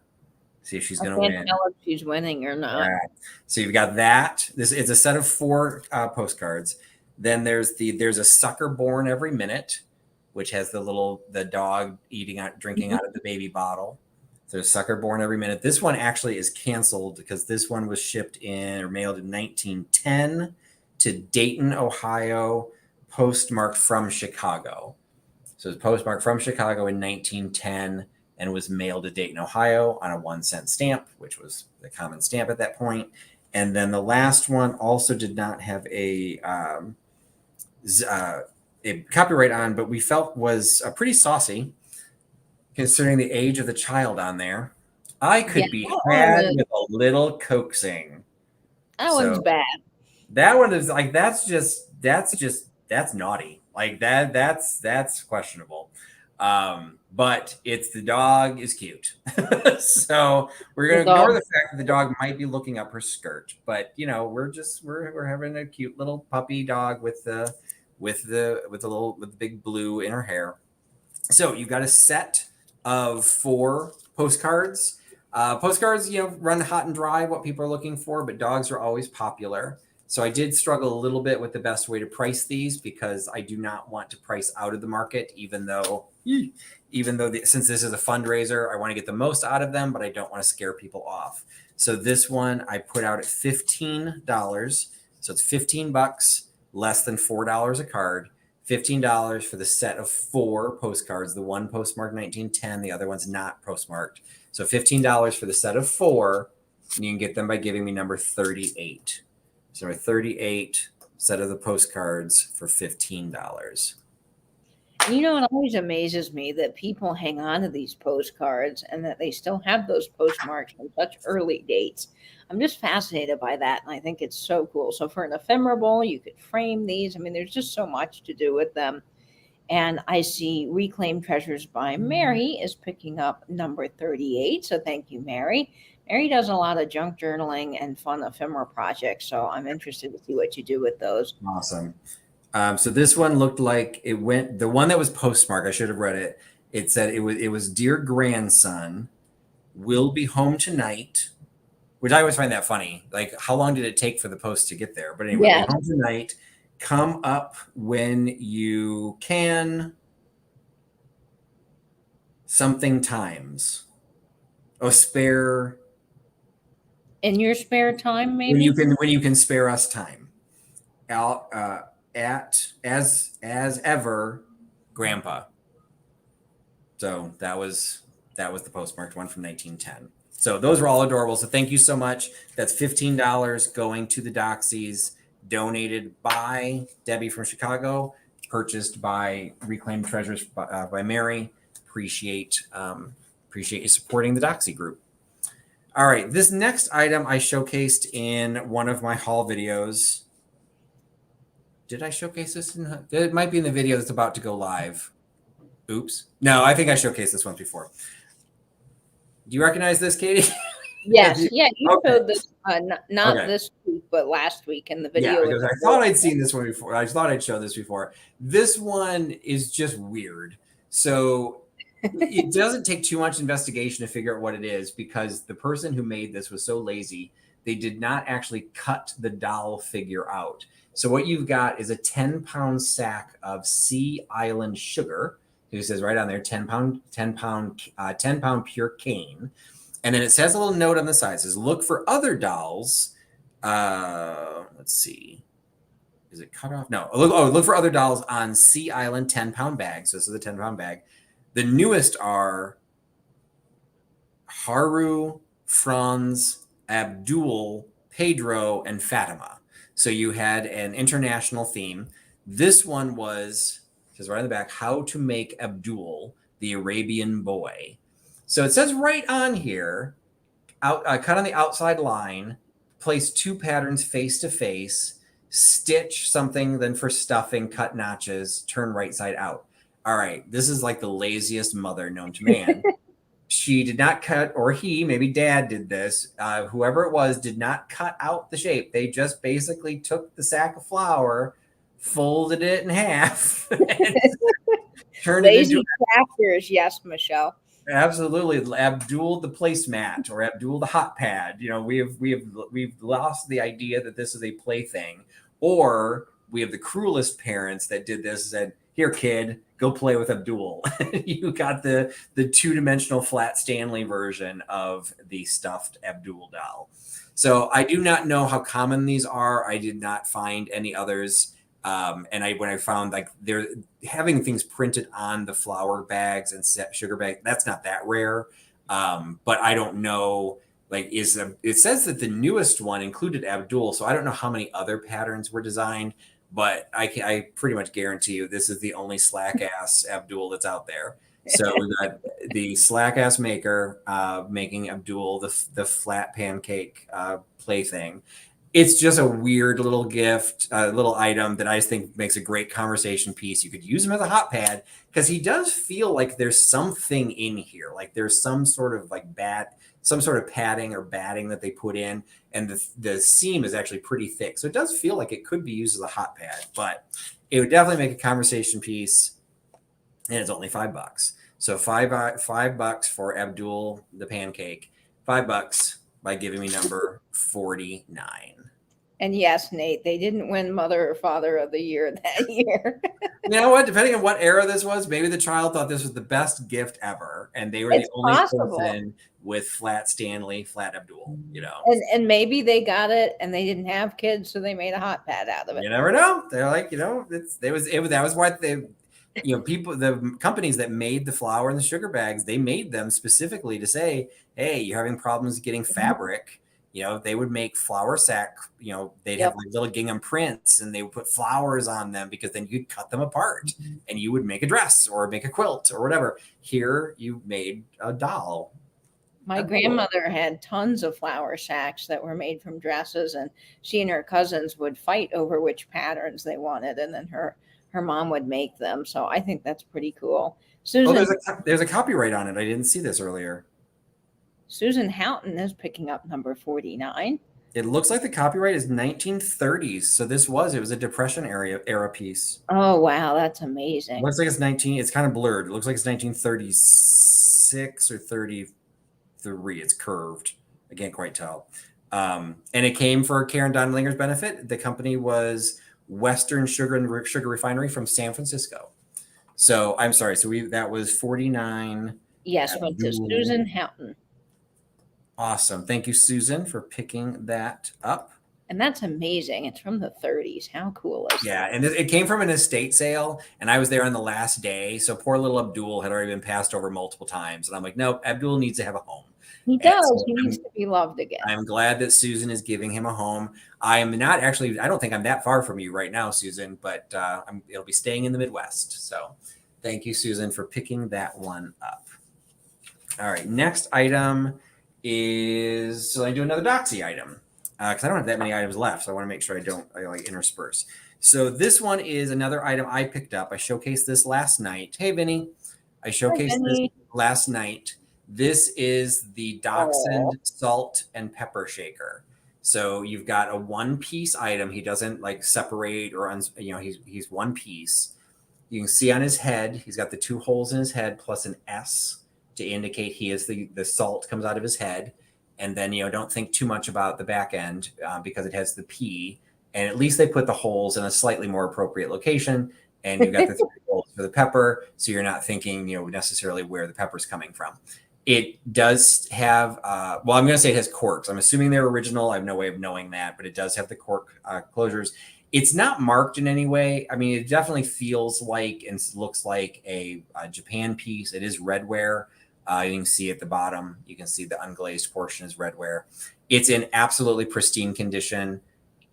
See if she's going to win. I can't tell if she's winning or not. Right. So you've got that. It's a set of 4 postcards. Then there's a sucker born every minute, which has the dog drinking out of the baby bottle. So a sucker born every minute. This one actually is canceled because this one was shipped in or mailed in 1910 to Dayton, Ohio, postmarked from Chicago. So it's postmarked from Chicago in 1910 and was mailed to Dayton, Ohio on a 1-cent stamp, which was the common stamp at that point. And then the last one also did not have a copyright on, but we felt was pretty saucy, considering the age of the child on there. I could be had with a little coaxing. That one's bad. That one is like, that's naughty. Like that's questionable. But the dog is cute. So we're going to ignore the fact that the dog might be looking up her skirt, but we're having a cute little puppy dog with the big blue in her hair. So you've got a set of 4 postcards. Postcards, run hot and dry, what people are looking for, but dogs are always popular. So I did struggle a little bit with the best way to price these, because I do not want to price out of the market, even though since this is a fundraiser, I want to get the most out of them, but I don't want to scare people off. So this one I put out at $15. So it's $15, less than $4 a card. $15 for the set of 4 postcards. The one postmarked 1910, the other one's not postmarked. So $15 for the set of 4, and you can get them by giving me number 38. So number 38, set of the postcards for $15. You know, it always amazes me that people hang on to these postcards and that they still have those postmarks from such early dates. I'm just fascinated by that, and I think it's so cool. So for an ephemeral, you could frame these. I mean, there's just so much to do with them. And I see Reclaimed Treasures by Mary is picking up number 38. So thank you, Mary. Mary does a lot of junk journaling and fun ephemera projects. So I'm interested to see what you do with those. Awesome. So this one looked like it went, the one that was postmarked, I should have read it. It said it was Dear Grandson, will be home tonight, which I always find that funny. Like, how long did it take for the post to get there? But anyway, Yeah. home tonight, come up when you can, something times. Oh, spare. In your spare time, maybe? When you can spare us time. At as ever, Grandpa. So that was the postmarked one from 1910. So those were all adorable. So thank you so much. That's $15 going to the Doxies, donated by Debbie from Chicago, purchased by Reclaimed Treasures by Mary. Appreciate you supporting the Doxy group. All right, this next item I showcased in one of my haul videos. Did I showcase this? It might be in the video that's about to go live. Oops. No, I think I showcased this once before. Do you recognize this, Katie? Yes. Yeah, you Okay. showed this, not Okay. this week, but last week in the video. Yeah, because I thought I'd seen this one before. I thought I'd show this before. This one is just weird. So it doesn't take too much investigation to figure out what it is, because the person who made this was so lazy, they did not actually cut the doll figure out. So what you've got is a 10-pound sack of Sea Island sugar. It says right on there, 10 pound pure cane. And then it says a little note on the side. It says, look for other dolls. Let's see. Is it cut off? No. Look for other dolls on Sea Island 10-pound bag. So this is a 10-pound bag. The newest are Haru, Franz, Abdul, Pedro, and Fatima. So you had an international theme. This one was, it says right on the back, how to make Abdul, the Arabian boy. So it says right on here, cut on the outside line, place 2 patterns face to face, stitch something, then for stuffing, cut notches, turn right side out. All right, this is like the laziest mother known to man. She did not cut, or he, maybe dad did this, whoever it was, did not cut out the shape. They just basically took the sack of flour, folded it in half, and turned Lazy it into crafters, yes, Michelle. Absolutely, Abdul the placemat or Abdul the hot pad. You know, we've lost the idea that this is a plaything, or we have the cruelest parents that did this and said, "Here, kid, go play with Abdul." You got the 2-dimensional flat Stanley version of the stuffed Abdul doll. So I do not know how common these are. I did not find any others. And when I found like they're having things printed on the flour bags and sugar bags, that's not that rare. But I don't know, like, it says that the newest one included Abdul. So I don't know how many other patterns were designed, but I pretty much guarantee you this is the only slack ass Abdul that's out there. So we got the slack ass maker making Abdul the flat pancake plaything. It's just a weird little gift, little item that I just think makes a great conversation piece. You could use him as a hot pad because he does feel like there's something in here, like there's some sort of like some sort of padding or batting that they put in, and the seam is actually pretty thick. So it does feel like it could be used as a hot pad, but it would definitely make a conversation piece, and it's only $5. So $5 for Abdul the pancake, $5 by giving me number 49. And yes, Nate, they didn't win Mother or Father of the Year that year. You know what? Depending on what era this was, maybe the child thought this was the best gift ever, and they were the It's only possible. person with flat Stanley, flat Abdul. You know, And maybe they got it and they didn't have kids, so they made a hot pad out of it. you never know. They're like, that was why they, people, the companies that made the flour and the sugar bags, they made them specifically to say, hey, you're having problems getting fabric. They would make flour sack, they'd have Yep. like little gingham prints and they would put flowers on them because then you'd cut them apart and you would make a dress or make a quilt or whatever. Here you made a doll. My grandmother had tons of flour sacks that were made from dresses, and she and her cousins would fight over which patterns they wanted, and then her mom would make them. So I think that's pretty cool. Oh, Susan there's a copyright on it. I didn't see this earlier. Susan Houghton is picking up number 49. It looks like the copyright is 1930s. So it was a Depression era piece. Oh wow, that's amazing. It looks like it's kind of blurred. It looks like it's 1936 or 33. It's curved. I can't quite tell. And it came for Karen Donnellinger's benefit. The company was Western Sugar Refinery from San Francisco. So I'm sorry. So that was 49. Yes, went to Susan Houghton. Awesome. Thank you, Susan, for picking that up. And that's amazing. It's from the 30s. How cool is that? And it came from an estate sale, and I was there on the last day. So poor little Abdul had already been passed over multiple times. And I'm like, nope, Abdul needs to have a home. He does. So he needs to be loved again. I'm glad that Susan is giving him a home. I am not actually, I don't think I'm that far from you right now, Susan, but it'll be staying in the Midwest. So thank you, Susan, for picking that one up. All right, next item is, so I do another Doxy item because I don't have that many items left. So I want to make sure I like intersperse. So this one is another item I picked up. I showcased this last night. Hey, Vinny. I showcased this last night. This is the Dachshund salt and pepper shaker. So you've got a one-piece item. He doesn't like separate or, he's one piece. You can see on his head, he's got the two holes in his head plus an S to indicate he is the salt comes out of his head. And then, don't think too much about the back end because it has the P. And at least they put the holes in a slightly more appropriate location. And you've got the three holes for the pepper. So you're not thinking, necessarily where the pepper's coming from. It does have, I'm going to say it has corks. I'm assuming they're original. I have no way of knowing that, but it does have the cork closures. It's not marked in any way. I mean, it definitely feels like and looks like a Japan piece. It is redware. You can see at the bottom, you can see the unglazed portion is redware. It's in absolutely pristine condition.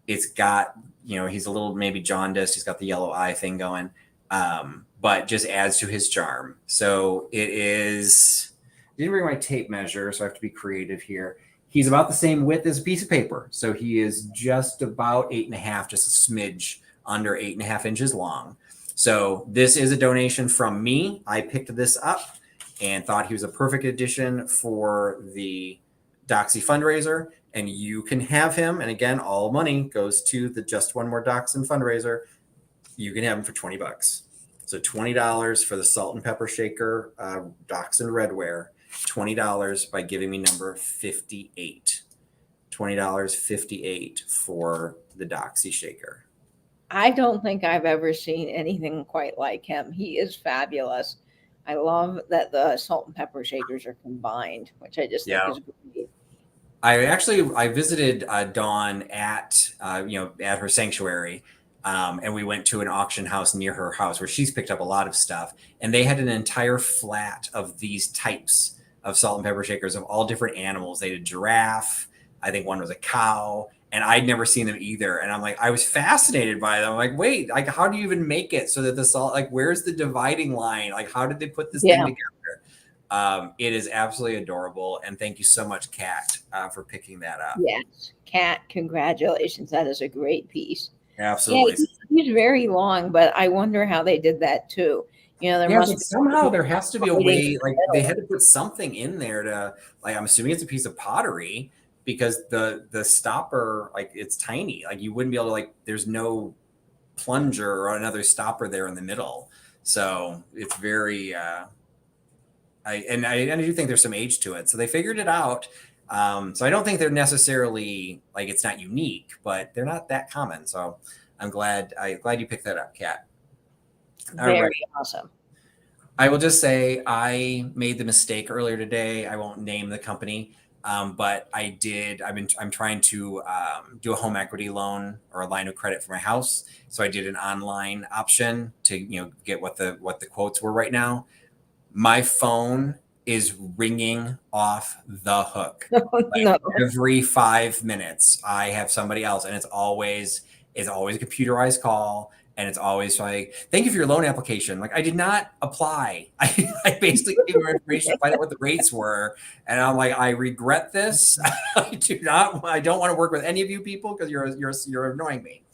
It's got, he's a little maybe jaundiced. He's got the yellow eye thing going, but just adds to his charm. So it is, I didn't bring my tape measure, so I have to be creative here. He's about the same width as a piece of paper. So he is just about 8.5, just a smidge under 8.5 inches long. So this is a donation from me. I picked this up and thought he was a perfect addition for the Doxy fundraiser. And you can have him. And again, all money goes to the Just One More Dachshund fundraiser. You can have him for $20. So $20 for the salt and pepper shaker, Dachshund redware. $20 by giving me number 58. $20, 58 for the Doxy shaker. I don't think I've ever seen anything quite like him. He is fabulous. I love that the salt and pepper shakers are combined, which I just think is great. I visited Dawn at her sanctuary, and we went to an auction house near her house where she's picked up a lot of stuff, and they had an entire flat of these types of salt and pepper shakers of all different animals. They had a giraffe. I think one was a cow. And I'd never seen them either. And I'm like, I was fascinated by them. I'm like, wait, like, how do you even make it so that the salt, like, where's the dividing line? Like, how did they put this thing together? It is absolutely adorable. And thank you so much, Kat, for picking that up. Yes, Kat, congratulations. That is a great piece. Absolutely. Yeah, he's very long, but I wonder how they did that too. There has to be a way, like they had to put something in there to, like, I'm assuming it's a piece of pottery. Because the stopper, like, it's tiny, like you wouldn't be able to, like, there's no plunger or another stopper there in the middle. So it's very, I do think there's some age to it. So they figured it out. So I don't think they're necessarily like it's not unique, but they're not that common. So I'm glad you picked that up, Kat. All right. Very awesome. I will just say I made the mistake earlier today. I won't name the company, but I did. I'm trying to do a home equity loan or a line of credit for my house. So I did an online option to get what the quotes were right now. My phone is ringing off the hook. Like No. every 5 minutes, I have somebody else, and it's always a computerized call. And it's always like, thank you for your loan application. Like, I did not apply. I basically gave your information to find out what the rates were. And I'm like, I regret this. I don't want to work with any of you people because you're annoying me.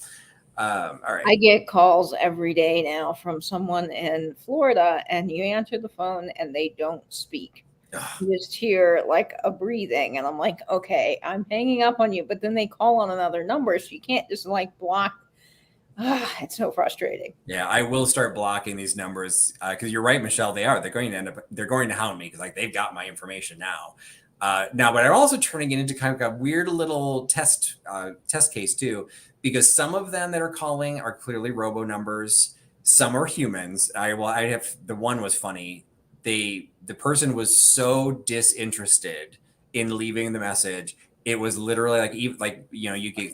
All right. I get calls every day now from someone in Florida, and you answer the phone and they don't speak. You just hear like a breathing, and I'm like, okay, I'm hanging up on you. But then they call on another number, so you can't just like block. It's so frustrating. Yeah, I will start blocking these numbers because you're right, Michelle. They're going to hound me because like they've got my information now. But I'm also turning it into kind of a weird little test case too, because some of them that are calling are clearly robo numbers. Some are humans. The one was funny. The person was so disinterested in leaving the message. It was literally you get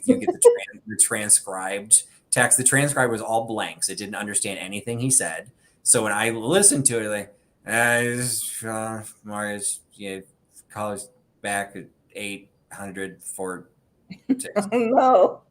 the transcribed text. The transcribe was all blanks. It didn't understand anything he said. So when I listened to it, like, Marius, call us back at 800 for. No.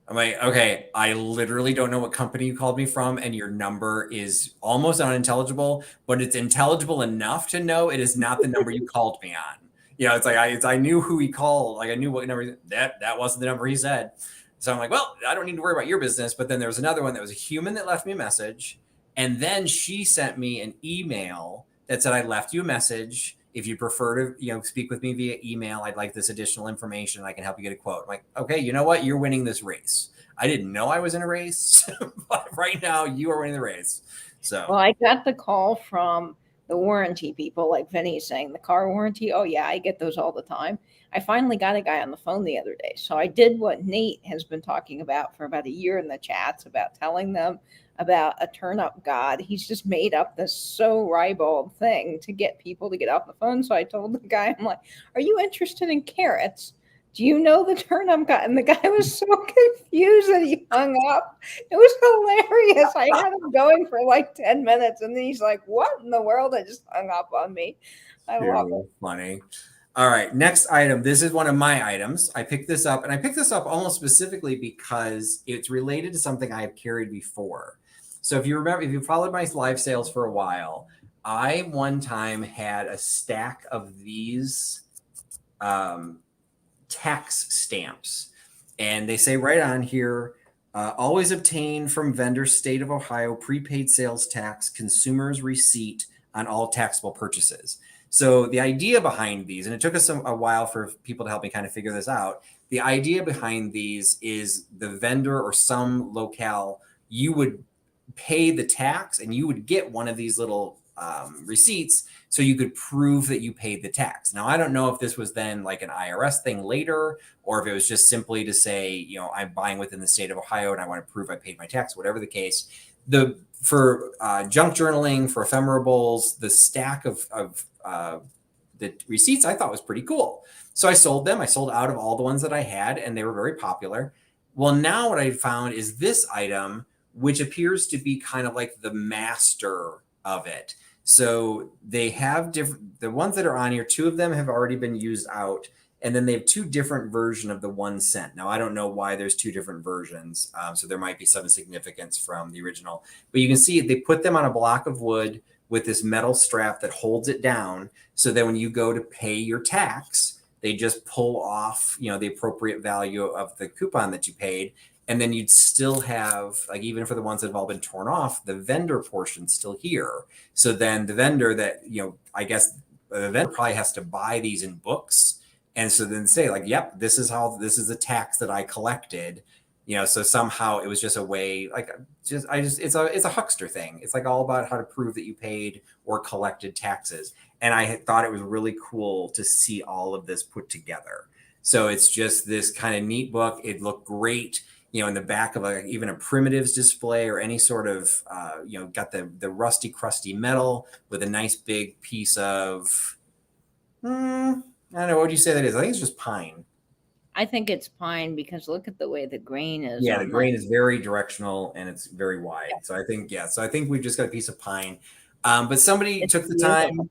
I'm like, okay, I literally don't know what company you called me from, and your number is almost unintelligible, but it's intelligible enough to know it is not the number you called me on. It's like I knew who he called. Like I knew what number that wasn't the number he said. So I'm like, well, I don't need to worry about your business. But then there was another one that was a human that left me a message. And then she sent me an email that said, I left you a message. If you prefer to, speak with me via email, I'd like this additional information. I can help you get a quote. I'm like, okay, you know what? You're winning this race. I didn't know I was in a race, but right now you are winning the race. So, well, I got the call from the warranty people, like Vinny's saying, the car warranty. Oh yeah, I get those all the time. I finally got a guy on the phone the other day. So I did what Nate has been talking about for about a year in the chats about telling them about a turn up God. He's just made up this so ribald thing to get people to get off the phone. So I told the guy, I'm like, are you interested in carrots? Do you know the turn up God? And the guy was so confused that he hung up. It was hilarious. I had him going for like 10 minutes, and then he's like, what in the world? I just hung up on me. I love it. Funny. All right, next item. This is one of my items. I picked this up, and I picked this up almost specifically because it's related to something I have carried before. So if you followed my live sales for a while, I one time had a stack of these tax stamps, and they say right on here, always obtain from vendor state of Ohio prepaid sales tax consumer's receipt on all taxable purchases. So the idea behind these, and it took us a while for people to help me kind of figure this out. The idea behind these is the vendor or some locale, you would pay the tax and you would get one of these little receipts so you could prove that you paid the tax. Now, I don't know if this was then like an IRS thing later, or if it was just simply to say, I'm buying within the state of Ohio and I want to prove I paid my tax, whatever the case. For junk journaling, for ephemerables, the stack of the receipts I thought was pretty cool. So I sold them. I sold out of all the ones that I had, and they were very popular. Well, now what I found is this item, which appears to be kind of like the master of it. So they have the ones that are on here, 2 of them have already been used out. And then they have 2 different versions of the 1 cent. Now, I don't know why there's 2 different versions. So there might be some significance from the original. But you can see they put them on a block of wood with this metal strap that holds it down. So that when you go to pay your tax, they just pull off, the appropriate value of the coupon that you paid. And then you'd still have, like, even for the ones that have all been torn off, the vendor portion's still here. So then the vendor that, I guess the vendor probably has to buy these in books. And so then say like, yep, this is the tax that I collected, so somehow it was just a way, it's a huckster thing. It's like all about how to prove that you paid or collected taxes. And I thought it was really cool to see all of this put together. So it's just this kind of neat book. It looked great, in the back of even a primitives display or any sort of, got the rusty, crusty metal with a nice big piece of, I don't know, what do you say that is? I think it's just pine. I think it's pine because look at the way the grain is. Yeah, the on grain is very directional and it's very wide. So I think, so I think we've just got a piece of pine. But somebody It's took the beautiful. time,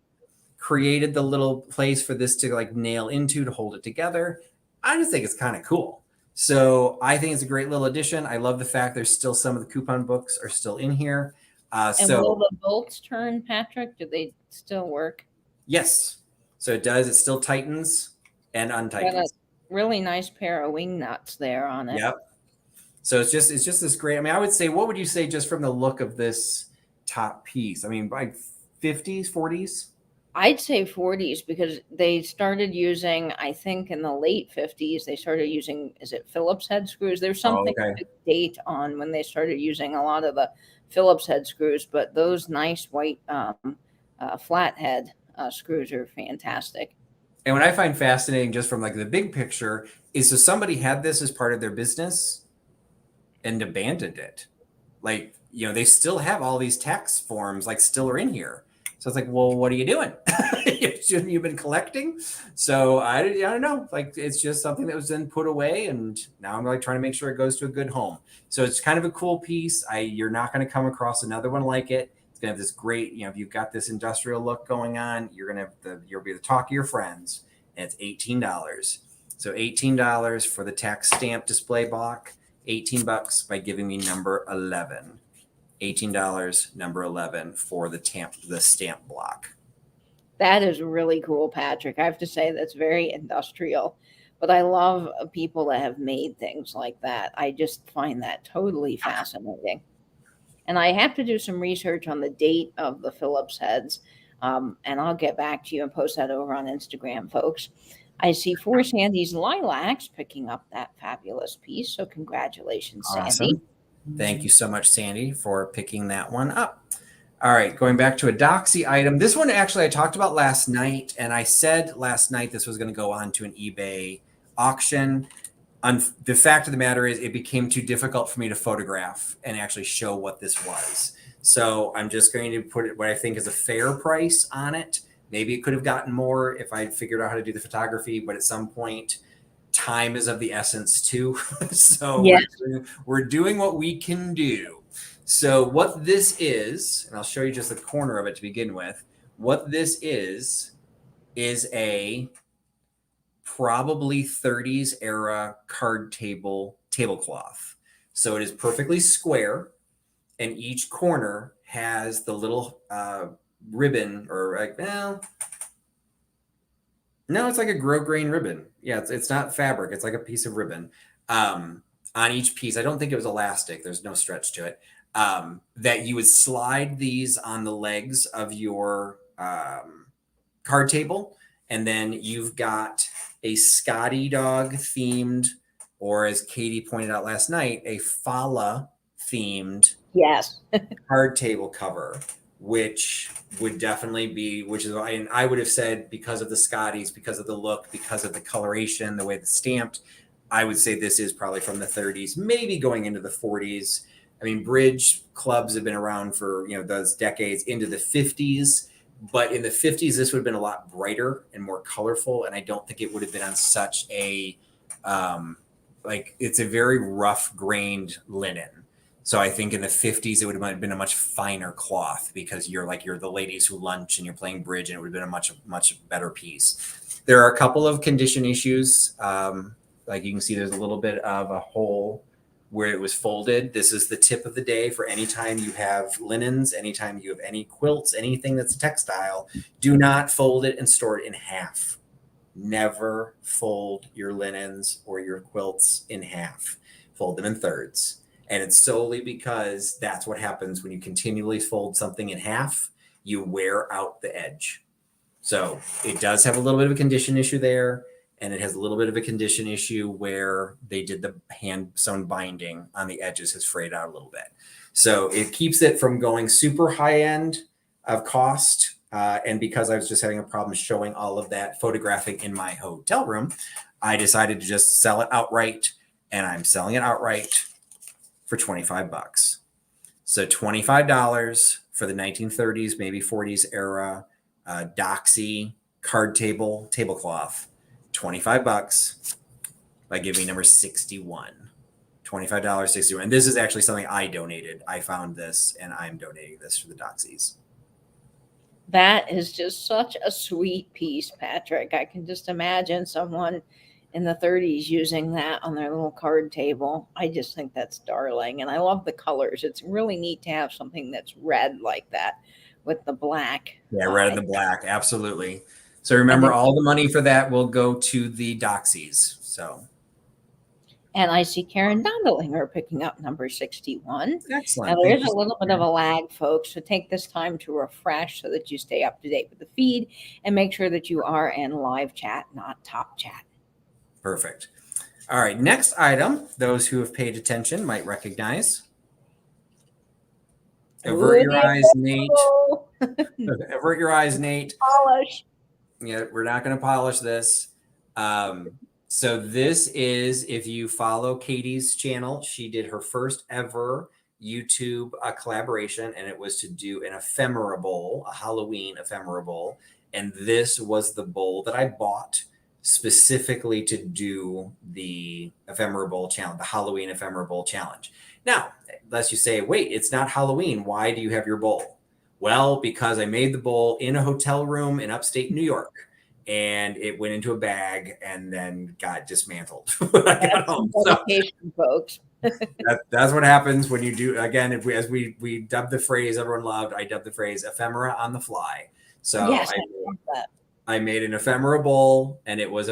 created the little place for this to like nail into to hold it together. I just think it's kind of cool. So I think it's a great little addition. I love the fact there's still some of the coupon books are still in here. And will the bolts turn, Patrick? Do they still work? Yes. So it does. It still tightens and untightens. Got a really nice pair of wing nuts there on it. Yep. So it's just this great. I mean, I would say, what would you say just from the look of this top piece? I mean, by 50s, 40s? I'd say 40s because they started using, I think in the late 50s, they started using, is it Phillips head screws? There's something to date on when they started using a lot of the Phillips head screws, but those nice white flathead screws are fantastic. And what I find fascinating just from like the big picture is so somebody had this as part of their business and abandoned it. Like, they still have all these tax forms like still are in here. So it's like, well, what are you doing? Shouldn't you been collecting? So I don't know. Like, it's just something that was then put away. And now I'm like trying to make sure it goes to a good home. So it's kind of a cool piece. You're not going to come across another one like it. It's going to have this great, if you've got this industrial look going on, you're going to have you'll be the talk of your friends. And it's $18. So $18 for the tax stamp display block, $18 by giving me number 11. $18, number 11 for the stamp block. That is really cool, Patrick. I have to say that's very industrial, but I love people that have made things like that. I just find that totally fascinating. And I have to do some research on the date of the Phillips heads, and I'll get back to you and post that over on Instagram, folks. I see For Sandy's Lilacs picking up that fabulous piece, so congratulations, Awesome. Sandy. Thank you so much, Sandy, for picking that one up. All right, going back to a Doxy item. This one actually I talked about last night, and I said last night this was going to go on to an eBay auction. The fact of the matter is it became too difficult for me to photograph and actually show what this was. So I'm just going to put it what I think is a fair price on it. Maybe it could have gotten more if I figured out how to do the photography, but at some point, time is of the essence too. So yes. we're doing what we can do. So what this is, and I'll show you just a corner of it to begin with. What this is a probably 30s era card tablecloth. So it is perfectly square, and each corner has the little ribbon, or like, well, no, it's like a grosgrain ribbon. Yeah, it's not fabric. It's like a piece of ribbon on each piece. I don't think it was elastic. There's no stretch to it. That you would slide these on the legs of your card table, and then you've got a Scotty dog themed, or as Katie pointed out last night, a Fala themed card table cover, which would definitely be, which is why, and I would have said because of the Scotties, because of the look, because of the coloration, the way it's stamped, I would say this is probably from the 30s, maybe going into the 40s. I mean, bridge clubs have been around for, those decades into the 50s, but in the 50s, this would have been a lot brighter and more colorful. And I don't think it would have been on such a, it's a very rough grained linen. So I think in the 50s, it would have been a much finer cloth because you're the ladies who lunch and you're playing bridge, and it would have been a much, much better piece. There are a couple of condition issues. Like you can see, there's a little bit of a hole where it was folded. This is the tip of the day for anytime you have linens, anytime you have any quilts, anything that's textile, do not fold it and store it in half. Never fold your linens or your quilts in half. Fold them in thirds. And it's solely because that's what happens when you continually fold something in half, you wear out the edge. So it does have a little bit of a condition issue there. And it has a little bit of a condition issue where they did the hand sewn binding on the edges has frayed out a little bit. So it keeps it from going super high end of cost And because I was just having a problem showing all of that photographing in my hotel room, I decided to just sell it outright, and I'm selling it outright for 25 bucks. So $25 for the 1930s, maybe 40s era Doxy card table tablecloth. 25 bucks by giving number 61. $25, 61. And this is actually something I donated. I found this, and I'm donating this for the Doxies. That is just such a sweet piece, Patrick. I can just imagine someone in the 30s using that on their little card table. I just think that's darling. And I love the colors. It's really neat to have something that's red like that with the black. Yeah, red and the black. Absolutely. So remember, all the money for that will go to the Doxies. So. And I see Karen Dondelinger picking up number 61. Excellent. Now, there is a little bit of a lag, folks, so take this time to refresh so that you stay up to date with the feed and make sure that you are in live chat, not top chat. Perfect. All right, next item, those who have paid attention might recognize. Avert your eyes, Nate. Avert your eyes, Nate. Polish. Yeah, we're not going to polish this. So this is, if you follow Katie's channel, she did her first ever YouTube collaboration, and it was to do an ephemera bowl, a Halloween ephemera bowl. And this was the bowl that I bought specifically to do the ephemera bowl challenge, the Halloween ephemera bowl challenge. Now, unless you say, wait, it's not Halloween, why do you have your bowl? Well, because I made the bowl in a hotel room in upstate New York. And it went into a bag and then got dismantled when I got home. So folks. that's what happens when you do. Again, as we dubbed the phrase everyone loved, I dubbed the phrase ephemera on the fly. So yes, I made an ephemera bowl, and it was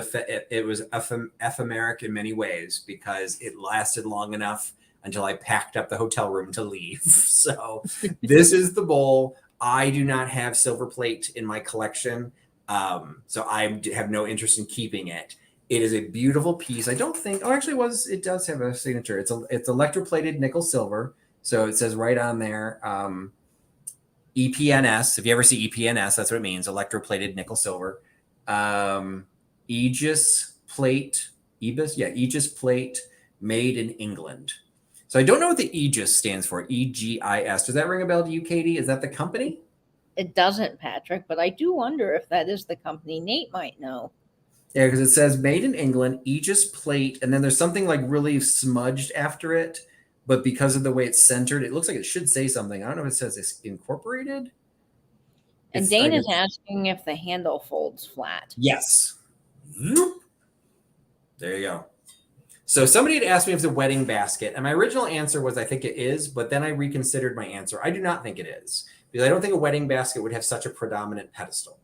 ephemeric in many ways because it lasted long enough until I packed up the hotel room to leave. So this is the bowl. I do not have silver plate in my collection. So I have no interest in keeping it. It is a beautiful piece. I don't think, it does have a signature. It's electroplated nickel silver. So it says right on there, EPNS. If you ever see EPNS, that's what it means. Electroplated nickel silver. Aegis plate, Aegis plate made in England. So I don't know what the Aegis stands for. EGIS. Does that ring a bell to you, Katie? Is that the company? It doesn't, Patrick, but I do wonder if that is the company. Nate might know. Yeah, because it says made in England, Aegis plate, and then there's something like really smudged after it, but because of the way it's centered, it looks like it should say something. I don't know if it says it's incorporated. And Dane is asking if the handle folds flat. Yes. There you go. So somebody had asked me if it's a wedding basket, and my original answer was I think it is, but then I reconsidered my answer. I do not think it is. Because I don't think a wedding basket would have such a predominant pedestal.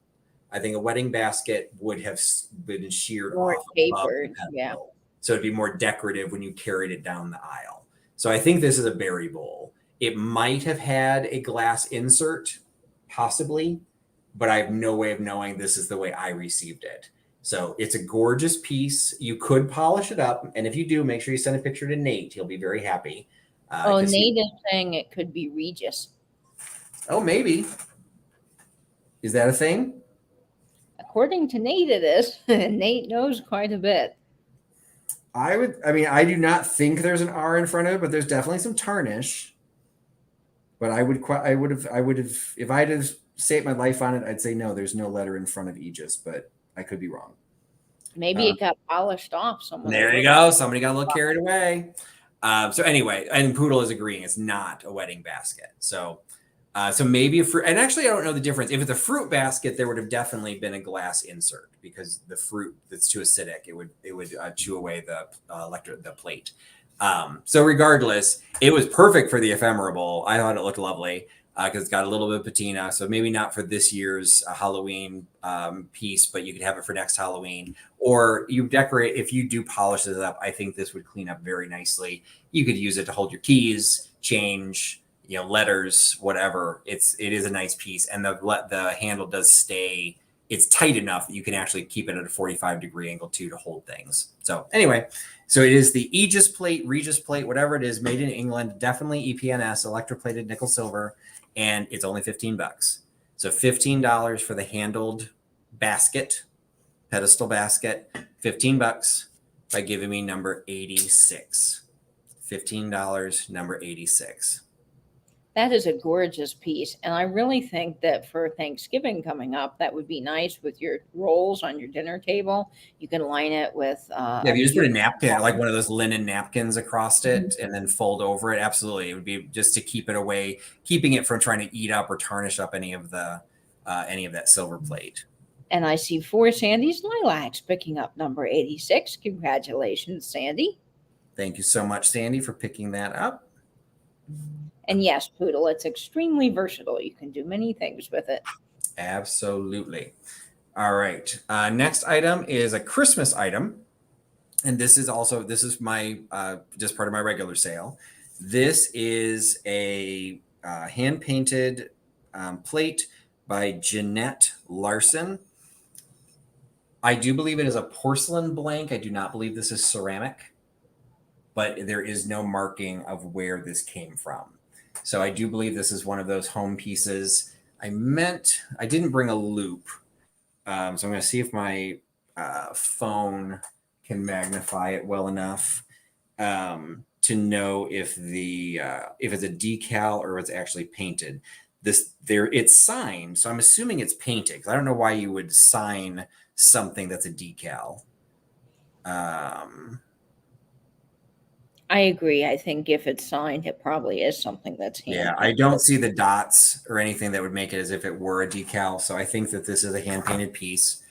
I think a wedding basket would have been sheared more off tapered, yeah. So it'd be more decorative when you carried it down the aisle. So I think this is a berry bowl. It might have had a glass insert, possibly, but I have no way of knowing this is the way I received it. So it's a gorgeous piece. You could polish it up, and if you do, make sure you send a picture to Nate. He'll be very happy. Nate is saying it could be Regis. Oh, maybe. Is that a thing? According to Nate, it is. Nate knows quite a bit. I do not think there's an R in front of it, but there's definitely some tarnish. But I would have, if I had to state my life on it, I'd say no, there's no letter in front of Aegis, but I could be wrong. Maybe it got polished off somewhere. There you go. Somebody got a little carried away. So anyway, and Poodle is agreeing it's not a wedding basket. So maybe a fruit, and actually I don't know the difference. If it's a fruit basket, there would have definitely been a glass insert because the fruit that's too acidic, it would chew away the plate. So regardless, it was perfect for the ephemera bowl. I thought it looked lovely because it's got a little bit of patina. So maybe not for this year's Halloween piece, but you could have it for next Halloween. Or you decorate, if you do polish it up, I think this would clean up very nicely. You could use it to hold your keys, change, letters, whatever. It is a nice piece, and the handle does stay. It's tight enough that you can actually keep it at a 45-degree angle too to hold things. So anyway, so it is the Aegis plate, Regis plate, whatever it is, made in England. Definitely EPNS, electroplated nickel silver, and it's only $15. So $15 for the handled basket, pedestal basket, $15 by giving me number 86. $15, number 86. That is a gorgeous piece. And I really think that for Thanksgiving coming up, that would be nice with your rolls on your dinner table. You can line it with Yeah, if you just put a napkin, like one of those linen napkins across it and then fold over it, absolutely. It would be just to keep it away, keeping it from trying to eat up or tarnish up any of that silver plate. And I see 4 Sandy's Lilacs picking up number 86. Congratulations, Sandy. Thank you so much, Sandy, for picking that up. And yes, Poodle, it's extremely versatile. You can do many things with it. Absolutely. All right. Next item is a Christmas item. And this is my just part of my regular sale. This is a hand painted plate by Jeanette Larson. I do believe it is a porcelain blank. I do not believe this is ceramic, but there is no marking of where this came from. So I do believe this is one of those home pieces. I didn't bring a loop. So I'm going to see if my phone can magnify it well enough to know if it's a decal or it's actually painted. It's signed, so I'm assuming it's painted, because I don't know why you would sign something that's a decal. I agree. I think if it's signed, it probably is something that's hand Yeah, I don't see the dots or anything that would make it as if it were a decal. So I think that this is a hand painted piece.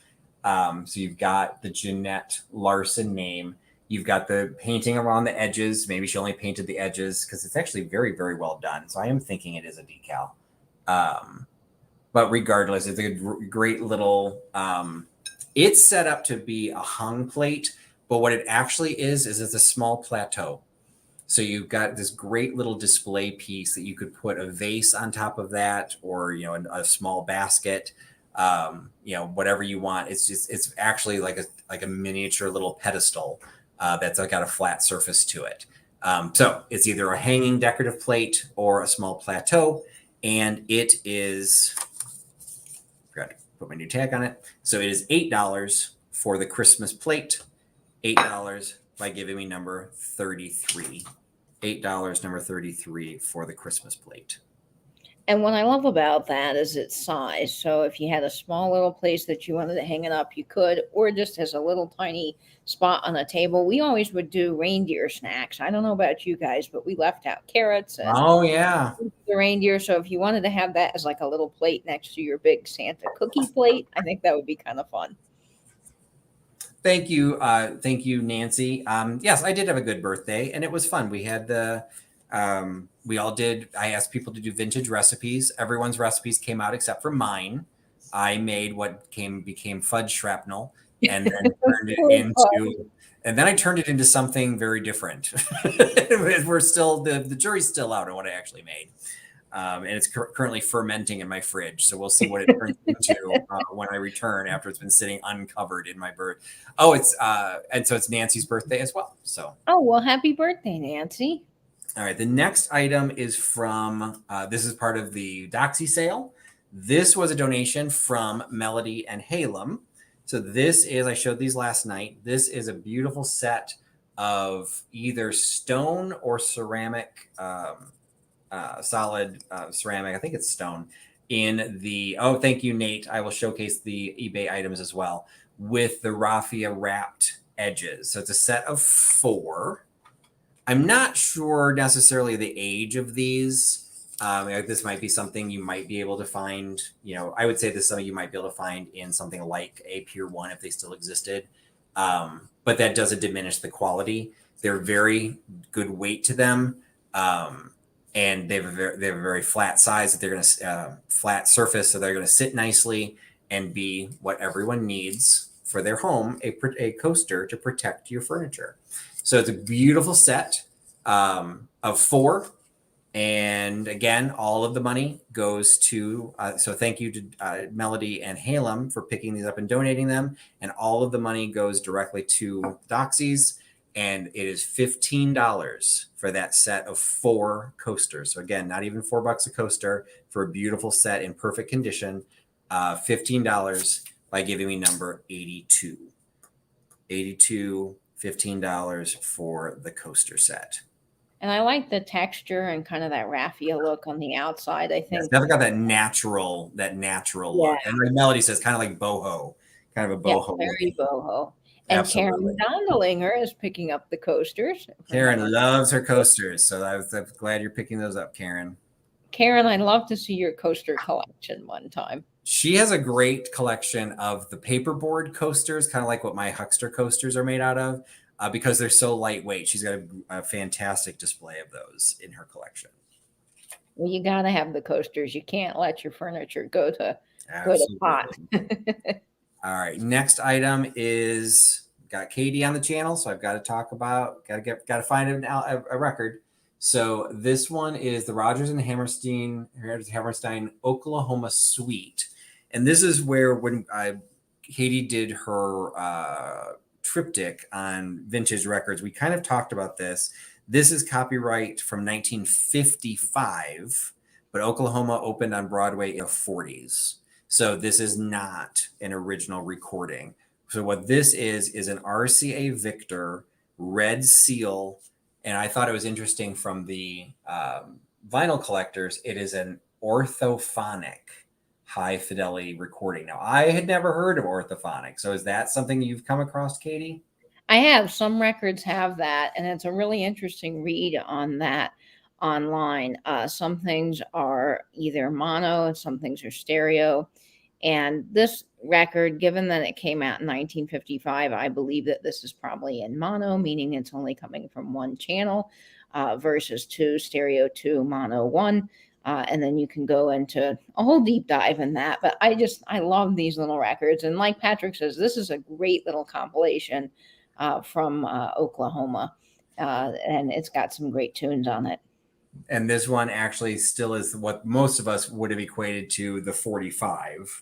So you've got the Jeanette Larson name. You've got the painting around the edges. Maybe she only painted the edges because it's actually very, very well done. So I am thinking it is a decal. But regardless, it's a great little, it's set up to be a hung plate, but what it actually is it's a small plateau. So you've got this great little display piece that you could put a vase on top of that, or, a small basket, whatever you want. It's actually like a miniature little pedestal that's got a flat surface to it. So it's either a hanging decorative plate or a small plateau, and it is, forgot to put my new tag on it. So it is $8 for the Christmas plate, $8 by giving me number 33. $8, number 33 for the Christmas plate. And what I love about that is its size. So if you had a small little place that you wanted to hang it up, you could, or just as a little tiny spot on a table. We always would do reindeer snacks. I don't know about you guys, but we left out carrots and the reindeer. So if you wanted to have that as like a little plate next to your big Santa cookie plate, I think that would be kind of fun. Thank you, Nancy. Yes, I did have a good birthday, and it was fun. We had we all did. I asked people to do vintage recipes. Everyone's recipes came out except for mine. I made what became fudge shrapnel, and then I turned it into something very different. We're still the jury's still out on what I actually made. And it's currently fermenting in my fridge. So we'll see what it turns into when I return after it's been sitting uncovered in my bird. Oh, and so it's Nancy's birthday as well. So. Oh, well, happy birthday, Nancy. All right. The next item is from, this is part of the Doxy sale. This was a donation from Melody and Halem. So this is, I showed these last night. This is a beautiful set of either stone or ceramic, solid ceramic. I think it's stone thank you, Nate. I will showcase the eBay items as well with the raffia wrapped edges. So it's a set of 4. I'm not sure necessarily the age of these. This might be something you might be able to find, I would say this is something you might be able to find in something like a Pier 1 if they still existed. But that doesn't diminish the quality. They're very good weight to them. And they have a very flat size that they're going to flat surface. So they're going to sit nicely and be what everyone needs for their home, a coaster to protect your furniture. So it's a beautiful set of 4. And again, all of the money goes to, so thank you to Melody and Halem for picking these up and donating them. And all of the money goes directly to Doxies. and it is $15 for that set of 4 coasters. So again, not even $4 a coaster for a beautiful set in perfect condition. $15 by giving me number 82. 82, $15 for the coaster set. And I like the texture and kind of that raffia look on the outside. I It's think, definitely got that natural yeah, look. And like Melody says, kind of like boho, kind of a yeah, boho look. very boho. And Absolutely. Karen Dondelinger is picking up the coasters. Karen loves her coasters, so I'm glad you're picking those up, Karen. Karen, I'd love to see your coaster collection one time. She has a great collection of the paperboard coasters, kind of like what my Huckster coasters are made out of, because they're so lightweight. She's got a fantastic display of those in her collection. Well, you got to have the coasters. You can't let your furniture go to pot. Absolutely. All right. Next item is got Katie on the channel, so I've got to talk about got to find a record. So this one is the Rodgers and Hammerstein Oklahoma Suite, and this is where when Katie did her triptych on vintage records, we kind of talked about this. This is copyright from 1955, but Oklahoma opened on Broadway in the 40s. So this is not an original recording. So what this is an RCA Victor red seal. And I thought it was interesting from the vinyl collectors. It is an orthophonic high fidelity recording. Now, I had never heard of orthophonic. So is that something you've come across, Katie? I have. Some records have that. And it's a really interesting read on that online. Some things are either mono and some things are stereo. And this record, given that it came out in 1955, I believe that this is probably in mono, meaning it's only coming from one channel versus 2, stereo 2, mono 1. And then you can go into a whole deep dive in that. But I love these little records. And like Patrick says, this is a great little compilation from Oklahoma. And it's got some great tunes on it. And this one actually still is what most of us would have equated to the 45.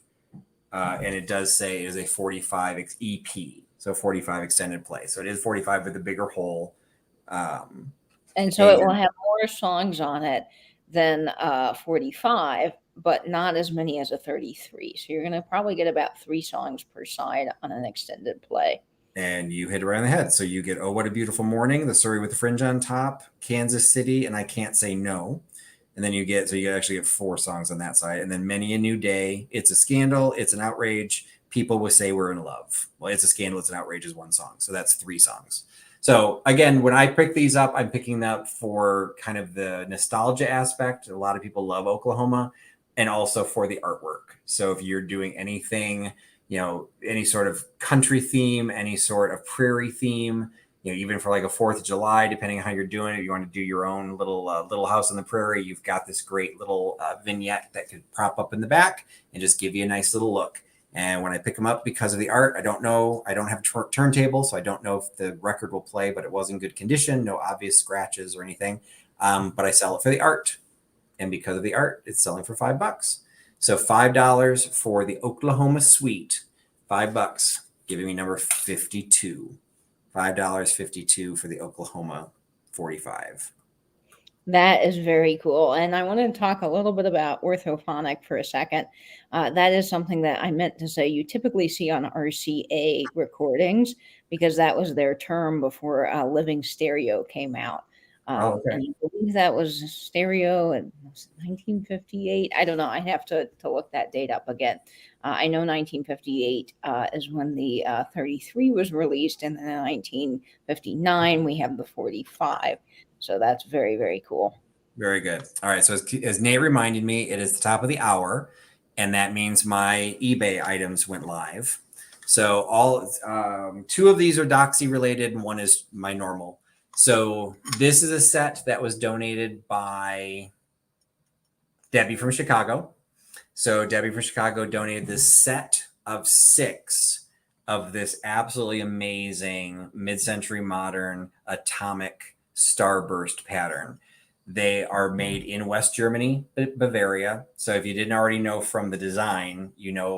And it does say it is a 45 EP, so 45 extended play. So it is 45 with a bigger hole. And so it will have more songs on it than 45, but not as many as a 33. So you're going to probably get about 3 songs per side on an extended play. And you hit it right on the head. So you get Oh, What a Beautiful Morning, The Surrey with the Fringe on Top, Kansas City, and I Can't Say No. And then you actually get 4 songs on that side. And then Many a New Day, It's a Scandal, It's an Outrage, People Will Say We're in Love. Well, It's a Scandal, It's an Outrage is 1 song. So that's 3 songs. So again, when I pick these up, I'm picking them up for kind of the nostalgia aspect. A lot of people love Oklahoma, and also for the artwork. So if you're doing anything, any sort of country theme, any sort of prairie theme, even for like a 4th of July, depending on how you're doing it, you want to do your own little house on the prairie, you've got this great little vignette that could prop up in the back and just give you a nice little look. And when I pick them up because of the art, I don't know, I don't have a turntable, so I don't know if the record will play, but it was in good condition, no obvious scratches or anything. But I sell it for the art. And because of the art, it's selling for $5. So $5 for the Oklahoma Suite, $5, giving me number 52. $5.52 for the Oklahoma 45. That is very cool. And I want to talk a little bit about orthophonic for a second. That is something that I meant to say you typically see on RCA recordings because that was their term before living stereo came out. Okay. And I believe that was stereo in 1958. I don't know. I have to look that date up again. I know 1958 is when the 33 was released, and then in 1959 we have the 45. So that's very, very cool. Very good. All right. So as Nate reminded me, it is the top of the hour, and that means my eBay items went live. So all 2 of these are Doxy related, and 1 is my normal. So this is a set that was donated by Debbie from Chicago. So Debbie from Chicago donated this set of 6 of this absolutely amazing mid-century modern atomic starburst pattern. They are made in West Germany, Bavaria. So if you didn't already know from the design,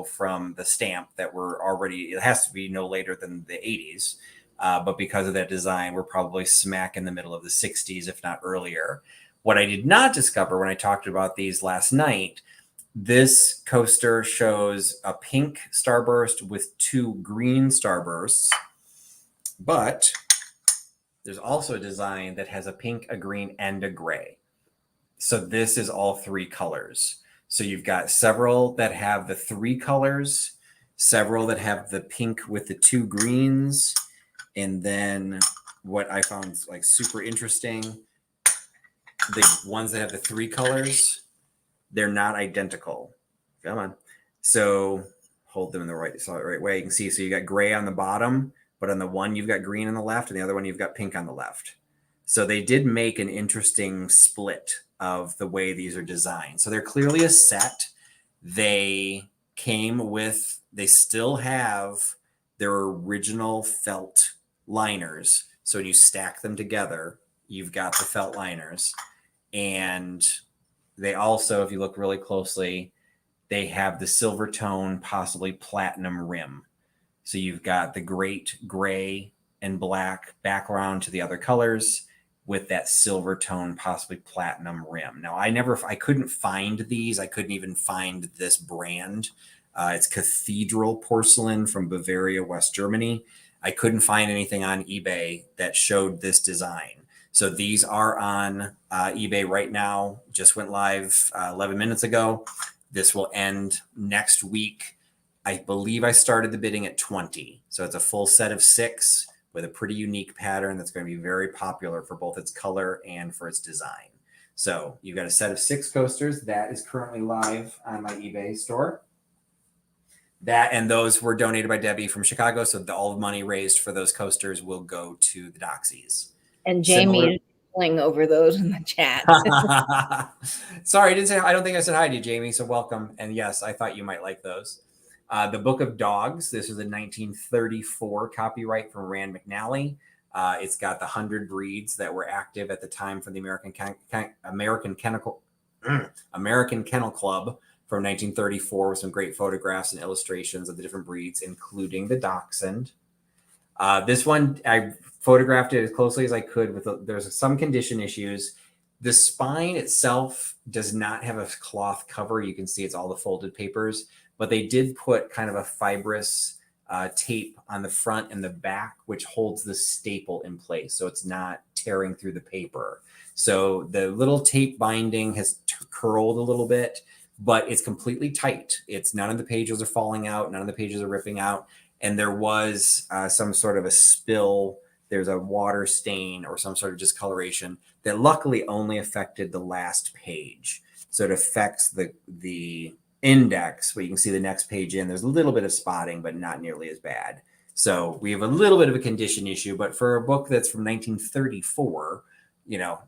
from the stamp that it has to be no later than the 80s. But because of that design, we're probably smack in the middle of the 60s, if not earlier. What I did not discover when I talked about these last night, this coaster shows a pink Starburst with 2 green Starbursts, but there's also a design that has a pink, a green, and a gray. So this is all 3 colors. So you've got several that have the 3 colors, several that have the pink with the 2 greens, and then what I found like super interesting, the ones that have the 3 colors, they're not identical. Come on. So hold them in the right way. You can see, so you got gray on the bottom, but on the one you've got green on the left, and the other one you've got pink on the left. So they did make an interesting split of the way these are designed. So they're clearly a set. They still have their original felt liners. So when you stack them together, you've got the felt liners. And they also, if you look really closely, they have the silver tone, possibly platinum rim. So you've got the great gray and black background to the other colors with that silver tone, possibly platinum rim. Now, I couldn't find these. I couldn't even find this brand. It's Cathedral Porcelain from Bavaria, West Germany. I couldn't find anything on eBay that showed this design. So these are on eBay right now. Just went live 11 minutes ago. This will end next week. I believe I started the bidding at 20. So it's a full set of 6 with a pretty unique pattern that's going to be very popular for both its color and for its design. So you've got a set of 6 coasters that is currently live on my eBay store. That and those were donated by Debbie from Chicago. So all the money raised for those coasters will go to the Doxies. And Jamie is playing over those in the chat. Sorry, I don't think I said hi to you, Jamie. So welcome. And yes, I thought you might like those. The Book of Dogs. This is a 1934 copyright from Rand McNally. It's got the 100 breeds that were active at the time for the American Kennel Club from 1934 with some great photographs and illustrations of the different breeds, including the Dachshund. This one, I photographed it as closely as I could. There's some condition issues. The spine itself does not have a cloth cover. You can see it's all the folded papers, but they did put kind of a fibrous tape on the front and the back, which holds the staple in place. So it's not tearing through the paper. So the little tape binding has curled a little bit, but it's completely tight. None of the pages are falling out. None of the pages are ripping out. And there was some sort of a spill. There's a water stain or some sort of discoloration that luckily only affected the last page. So it affects the index, but you can see the next page in. There's a little bit of spotting, but not nearly as bad. So we have a little bit of a condition issue, but for a book that's from 1934,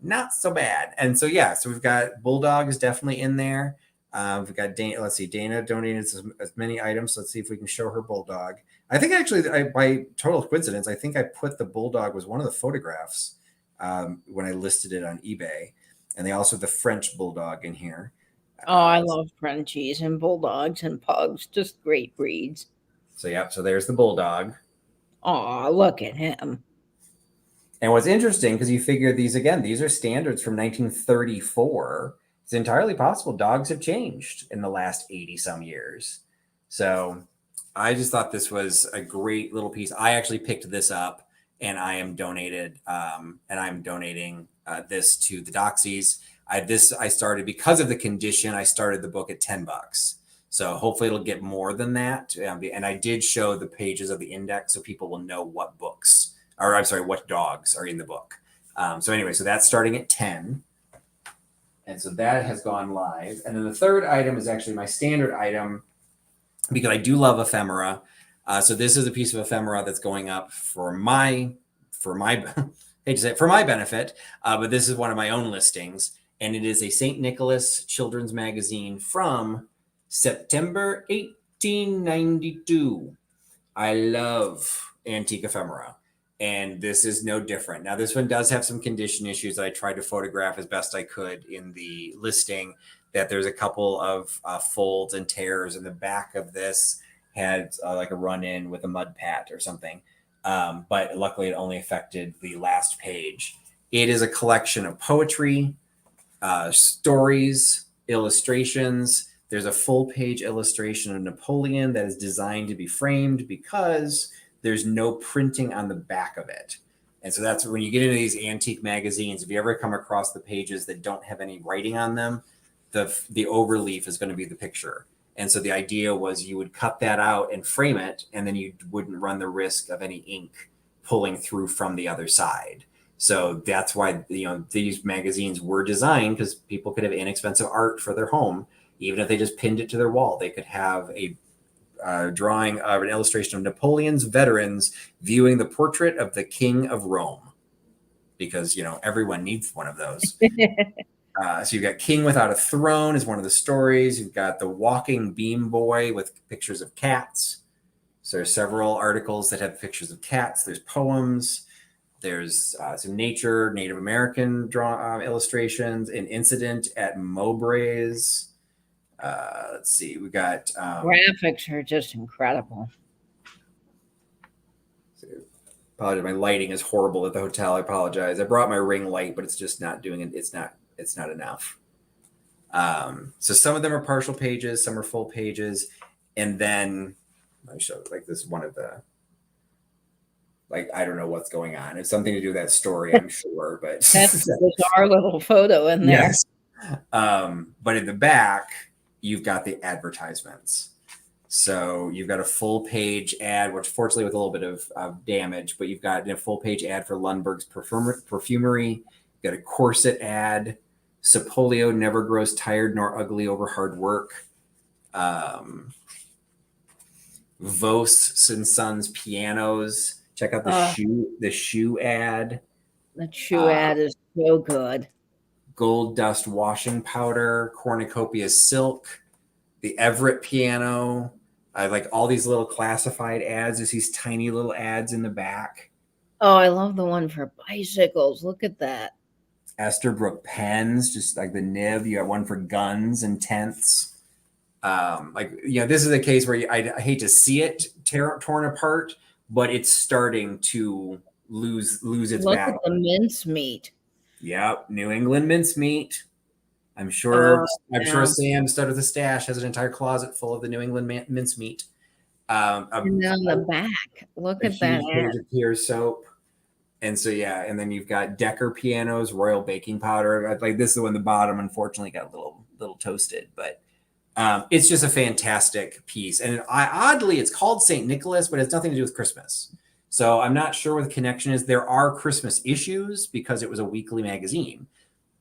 not so bad. And so, so we've got Bulldogs definitely in there. We've got Dana. Let's see. Dana donated as many items. Let's see if we can show her Bulldog. I think actually, by total coincidence, I think I put the Bulldog was one of the photographs when I listed it on eBay. And they also have the French Bulldog in here. Oh, I love Frenchies and Bulldogs and Pugs. Just great breeds. So, so there's the Bulldog. Oh, look at him. And what's interesting, because you figure these are standards from 1934. It's entirely possible dogs have changed in the last 80 some years. So I just thought this was a great little piece. I actually picked this up and I'm donating this to the Doxies. I started because of the condition. I started the book at $10. So hopefully it'll get more than that. And I did show the pages of the index so people will know what dogs are in the book. So that's starting at 10. And so that has gone live. And then the third item is actually my standard item because I do love ephemera. So this is a piece of ephemera that's going up for my benefit. But this is one of my own listings. And it is a St. Nicholas children's magazine from September 1892. I love antique ephemera. And this is no different. Now, this one does have some condition issues that I tried to photograph as best I could in the listing, that there's a couple of folds and tears in the back of this, had like a run-in with a mud pat or something. But luckily it only affected the last page. It is a collection of poetry, stories, illustrations. There's a full page illustration of Napoleon that is designed to be framed because there's no printing on the back of it. And so that's when you get into these antique magazines, if you ever come across the pages that don't have any writing on them, the overleaf is going to be the picture. And so the idea was you would cut that out and frame it, and then you wouldn't run the risk of any ink pulling through from the other side. So that's why, these magazines were designed, because people could have inexpensive art for their home. Even if they just pinned it to their wall, they could have a drawing of an illustration of Napoleon's veterans viewing the portrait of the King of Rome, because everyone needs one of those. So you've got King Without a Throne is one of the stories. You've got the Walking Beam Boy with pictures of cats. So there's several articles that have pictures of cats. There's poems. There's some Native American illustrations. An incident at Mowbray's. Let's see. We got graphics are just incredible. Apologize, my lighting is horrible at the hotel. I apologize. I brought my ring light, but it's just not doing it. It's not enough. So some of them are partial pages, some are full pages, and then I show this one of the I don't know what's going on. It's something to do with that story, I'm sure, but that's a bizarre little photo in there. Yes. But in the back, you've got the advertisements. So you've got a full page ad, which fortunately with a little bit of damage, but you've got a full page ad for Lundberg's perfumery. You've got a corset ad. Sapolio never grows tired nor ugly over hard work. Vos and Sons pianos. Check out the shoe ad. The shoe ad is so good. Gold Dust washing powder, cornucopia silk, the Everett piano. I like all these little classified ads. There's these tiny little ads in the back. Oh, I love the one for bicycles. Look at that. Esterbrook pens, just like the nib. You got one for guns and tents. This is a case where I hate to see it torn apart, but it's starting to lose its battle. Look at the mincemeat. Yep, New England mincemeat. I'm sure Sam, Stud with a Stash, has an entire closet full of the New England mincemeat. And on the back, look at that ad. Piers soap. And so, and then you've got Decker pianos, Royal baking powder. This is the one, the bottom, unfortunately, got a little toasted, but it's just a fantastic piece. And oddly, it's called St. Nicholas, but it's nothing to do with Christmas. So I'm not sure what the connection is. There are Christmas issues because it was a weekly magazine.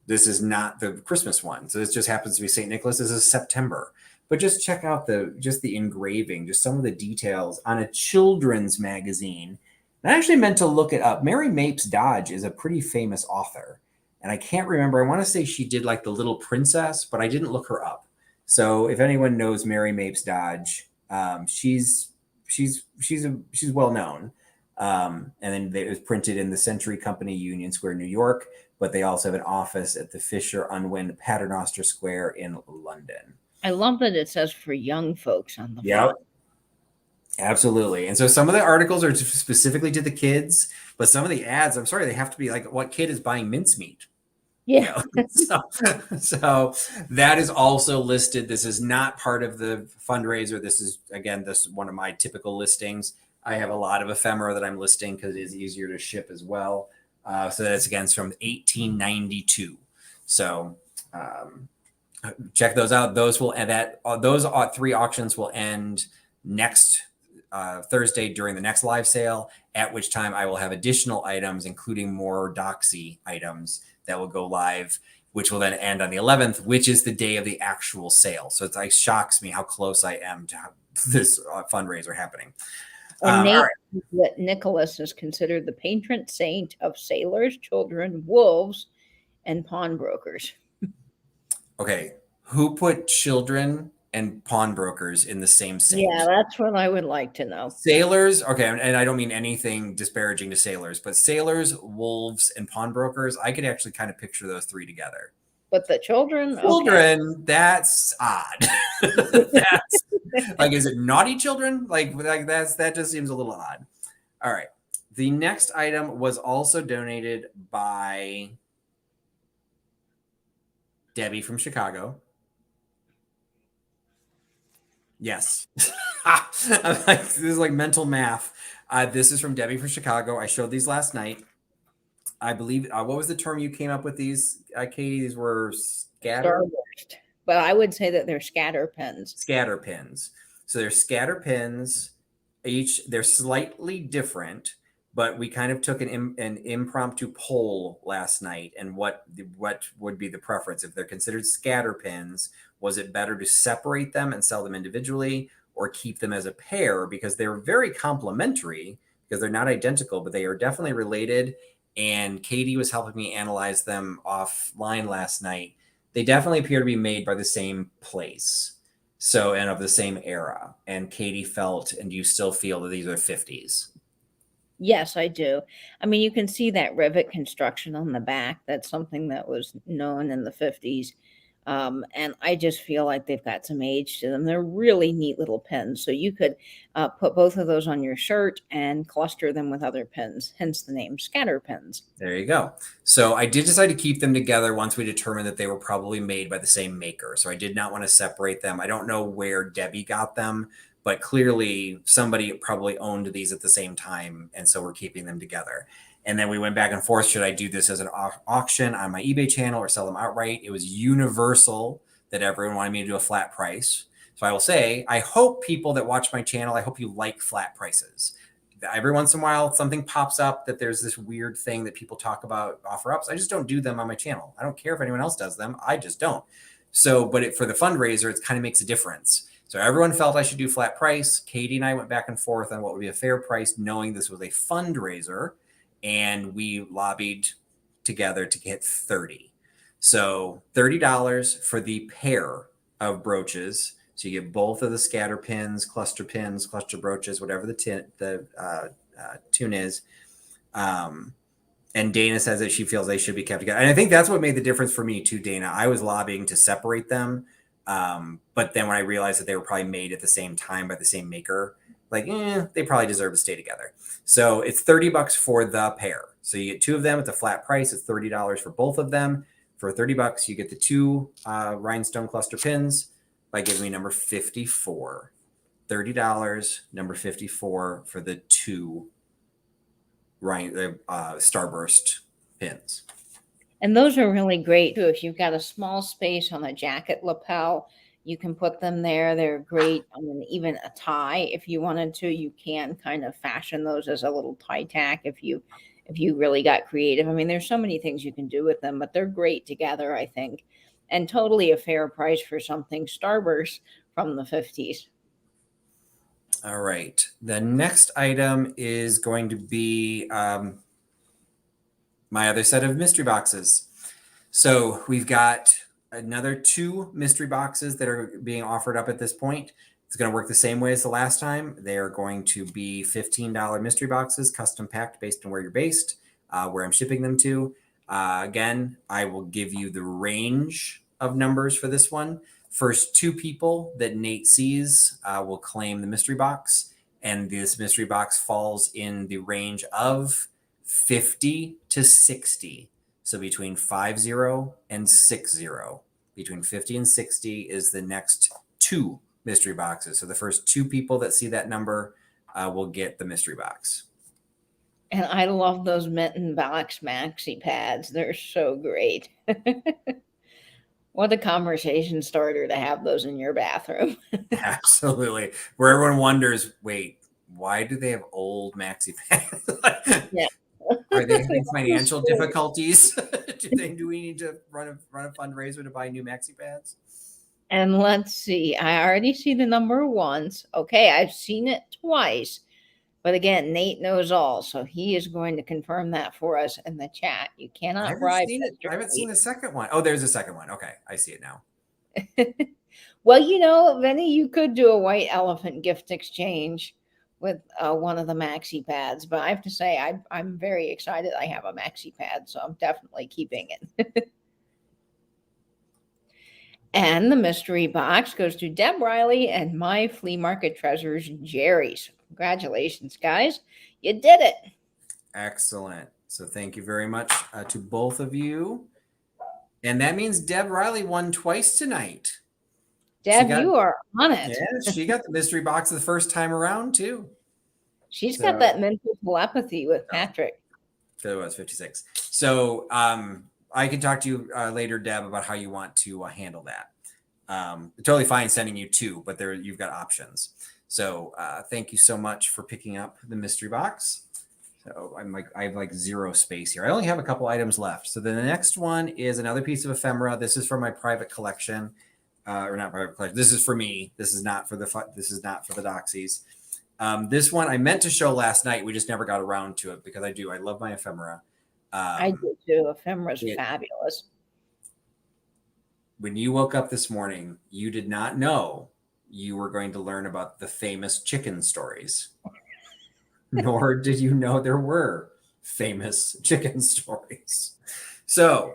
This is not the Christmas one. So this just happens to be St. Nicholas. This is September. But just check out the engraving, just some of the details on a children's magazine. And I actually meant to look it up. Mary Mapes Dodge is a pretty famous author. And I can't remember. I want to say she did The Little Princess, but I didn't look her up. So if anyone knows Mary Mapes Dodge, she's well known. And then it was printed in the Century Company, Union Square, New York. But they also have an office at the Fisher Unwin Paternoster Square in London. I love that it says for young folks on the front. Absolutely. And so some of the articles are specifically to the kids, but some of the ads, I'm sorry, they have to be what kid is buying mincemeat? Yeah. So that is also listed. This is not part of the fundraiser. This is one of my typical listings. I have a lot of ephemera that I'm listing because it is easier to ship as well. So that's again from 1892. So check those out. Those three auctions will end next Thursday during the next live sale, at which time I will have additional items, including more Doxy items that will go live, which will then end on the 11th, which is the day of the actual sale. So it shocks me how close I am to this fundraiser happening. And Nicholas is considered the patron saint of sailors, children, wolves, and pawnbrokers. Okay, who put children and pawnbrokers in the same saint? Yeah, that's what I would like to know. Sailors, okay, and I don't mean anything disparaging to sailors, but sailors, wolves, and pawnbrokers, I could actually kind of picture those three together. But the children, that's odd. That's is it naughty children? That just seems a little odd. All right. The next item was also donated by Debbie from Chicago. Yes. I'm like, this is like mental math. This is from Debbie from Chicago. I showed these last night. I believe, what was the term you came up with these, Katie? These were Starburst. But I would say that they're scatter pins. Scatter pins. So they're scatter pins. They're slightly different, but we kind of took an impromptu poll last night, and what would be the preference if they're considered scatter pins? Was it better to separate them and sell them individually, or keep them as a pair, because they're very complementary, because they're not identical, but they are definitely related. And Katie was helping me analyze them offline last night. They definitely appear to be made by the same place. So, and of the same era. And Katie felt, and you still feel, that these are 50s. Yes, I do. I mean, you can see that rivet construction on the back. That's something that was known in the 50s. And I just feel like they've got some age to them. They're really neat little pins. So you could put both of those on your shirt and cluster them with other pins, hence the name scatter pins. There you go. So I did decide to keep them together once we determined that they were probably made by the same maker. So I did not want to separate them. I don't know where Debbie got them, but clearly somebody probably owned these at the same time. And so we're keeping them together. And then we went back and forth. Should I do this as an auction on my eBay channel or sell them outright? It was universal that everyone wanted me to do a flat price. So I will say, I hope people that watch my channel, I hope you like flat prices. Every once in a while, something pops up that there's this weird thing that people talk about, offer ups. I just don't do them on my channel. I don't care if anyone else does them. I just don't. So, but for the fundraiser, it kind of makes a difference. So everyone felt I should do flat price. Katie and I went back and forth on what would be a fair price, knowing this was a fundraiser. And we lobbied together to get 30. So $30 for the pair of brooches. So you get both of the scatter pins, cluster brooches, whatever the tune is. And Dana says that she feels they should be kept together. And I think that's what made the difference for me too, Dana. I was lobbying to separate them. But then when I realized that they were probably made at the same time by the same maker, like, they probably deserve to stay together. So it's $30 for the pair. So you get two of them at the flat price. It's $30 for both of them. For $30, you get the two rhinestone cluster pins by giving me number 54. $30, number 54 for the two Starburst pins. And those are really great too. If you've got a small space on a jacket lapel, you can put them there. They're great. I mean, even a tie, if you wanted to, you can kind of fashion those as a little tie tack if you really got creative. I mean, there's so many things you can do with them, but they're great together, I think, and totally a fair price for something Starburst from the 50s. All right. The next item is going to be my other set of mystery boxes. So we've got another two mystery boxes that are being offered up at this point. It's going to work the same way as the last time. They are going to be $15 mystery boxes, custom packed based on where you're based, where I'm shipping them to. Again, I will give you the range of numbers for this one. First two people that Nate sees will claim the mystery box. And this mystery box falls in the range of 50 to 60. So between 50 and 60. Between 50 and 60 is the next two mystery boxes. So the first two people that see that number will get the mystery box. And I love those mitten box maxi pads. They're so great. What a conversation starter to have those in your bathroom. Absolutely. Where everyone wonders, wait, why do they have old maxi pads? Yeah. Are they having financial difficulties? Do we need to run a fundraiser to buy new maxi pads? And let's see. I already see the number once. Okay, I've seen it twice. But again, Nate knows all, so he is going to confirm that for us in the chat. You cannot bribe. I haven't seen the second one. Oh, there's a second one. Okay, I see it now. Well, Vinny, you could do a white elephant gift exchange with one of the maxi pads, but I have to say I'm very excited. I have a maxi pad, so I'm definitely keeping it. And the mystery box goes to Deb Riley and my flea market treasures, Jerry's. Congratulations, guys. You did it. Excellent. So thank you very much to both of you. And that means Deb Riley won twice tonight. Deb, you are on it. Yeah, she got the mystery box the first time around too. She's got that mental telepathy with Patrick. So it was 56. So I can talk to you later, Deb, about how you want to handle that. Totally fine sending you two, but there you've got options. So thank you so much for picking up the mystery box. So I have like zero space here. I only have a couple items left. So then the next one is another piece of ephemera. This is for my private collection, or not private collection. This is for me. This is not for the Doxies. This one I meant to show last night. We just never got around to it because I love my ephemera. I do too. Ephemera's fabulous. When you woke up this morning, you did not know you were going to learn about the famous chicken stories. Nor did you know there were famous chicken stories. So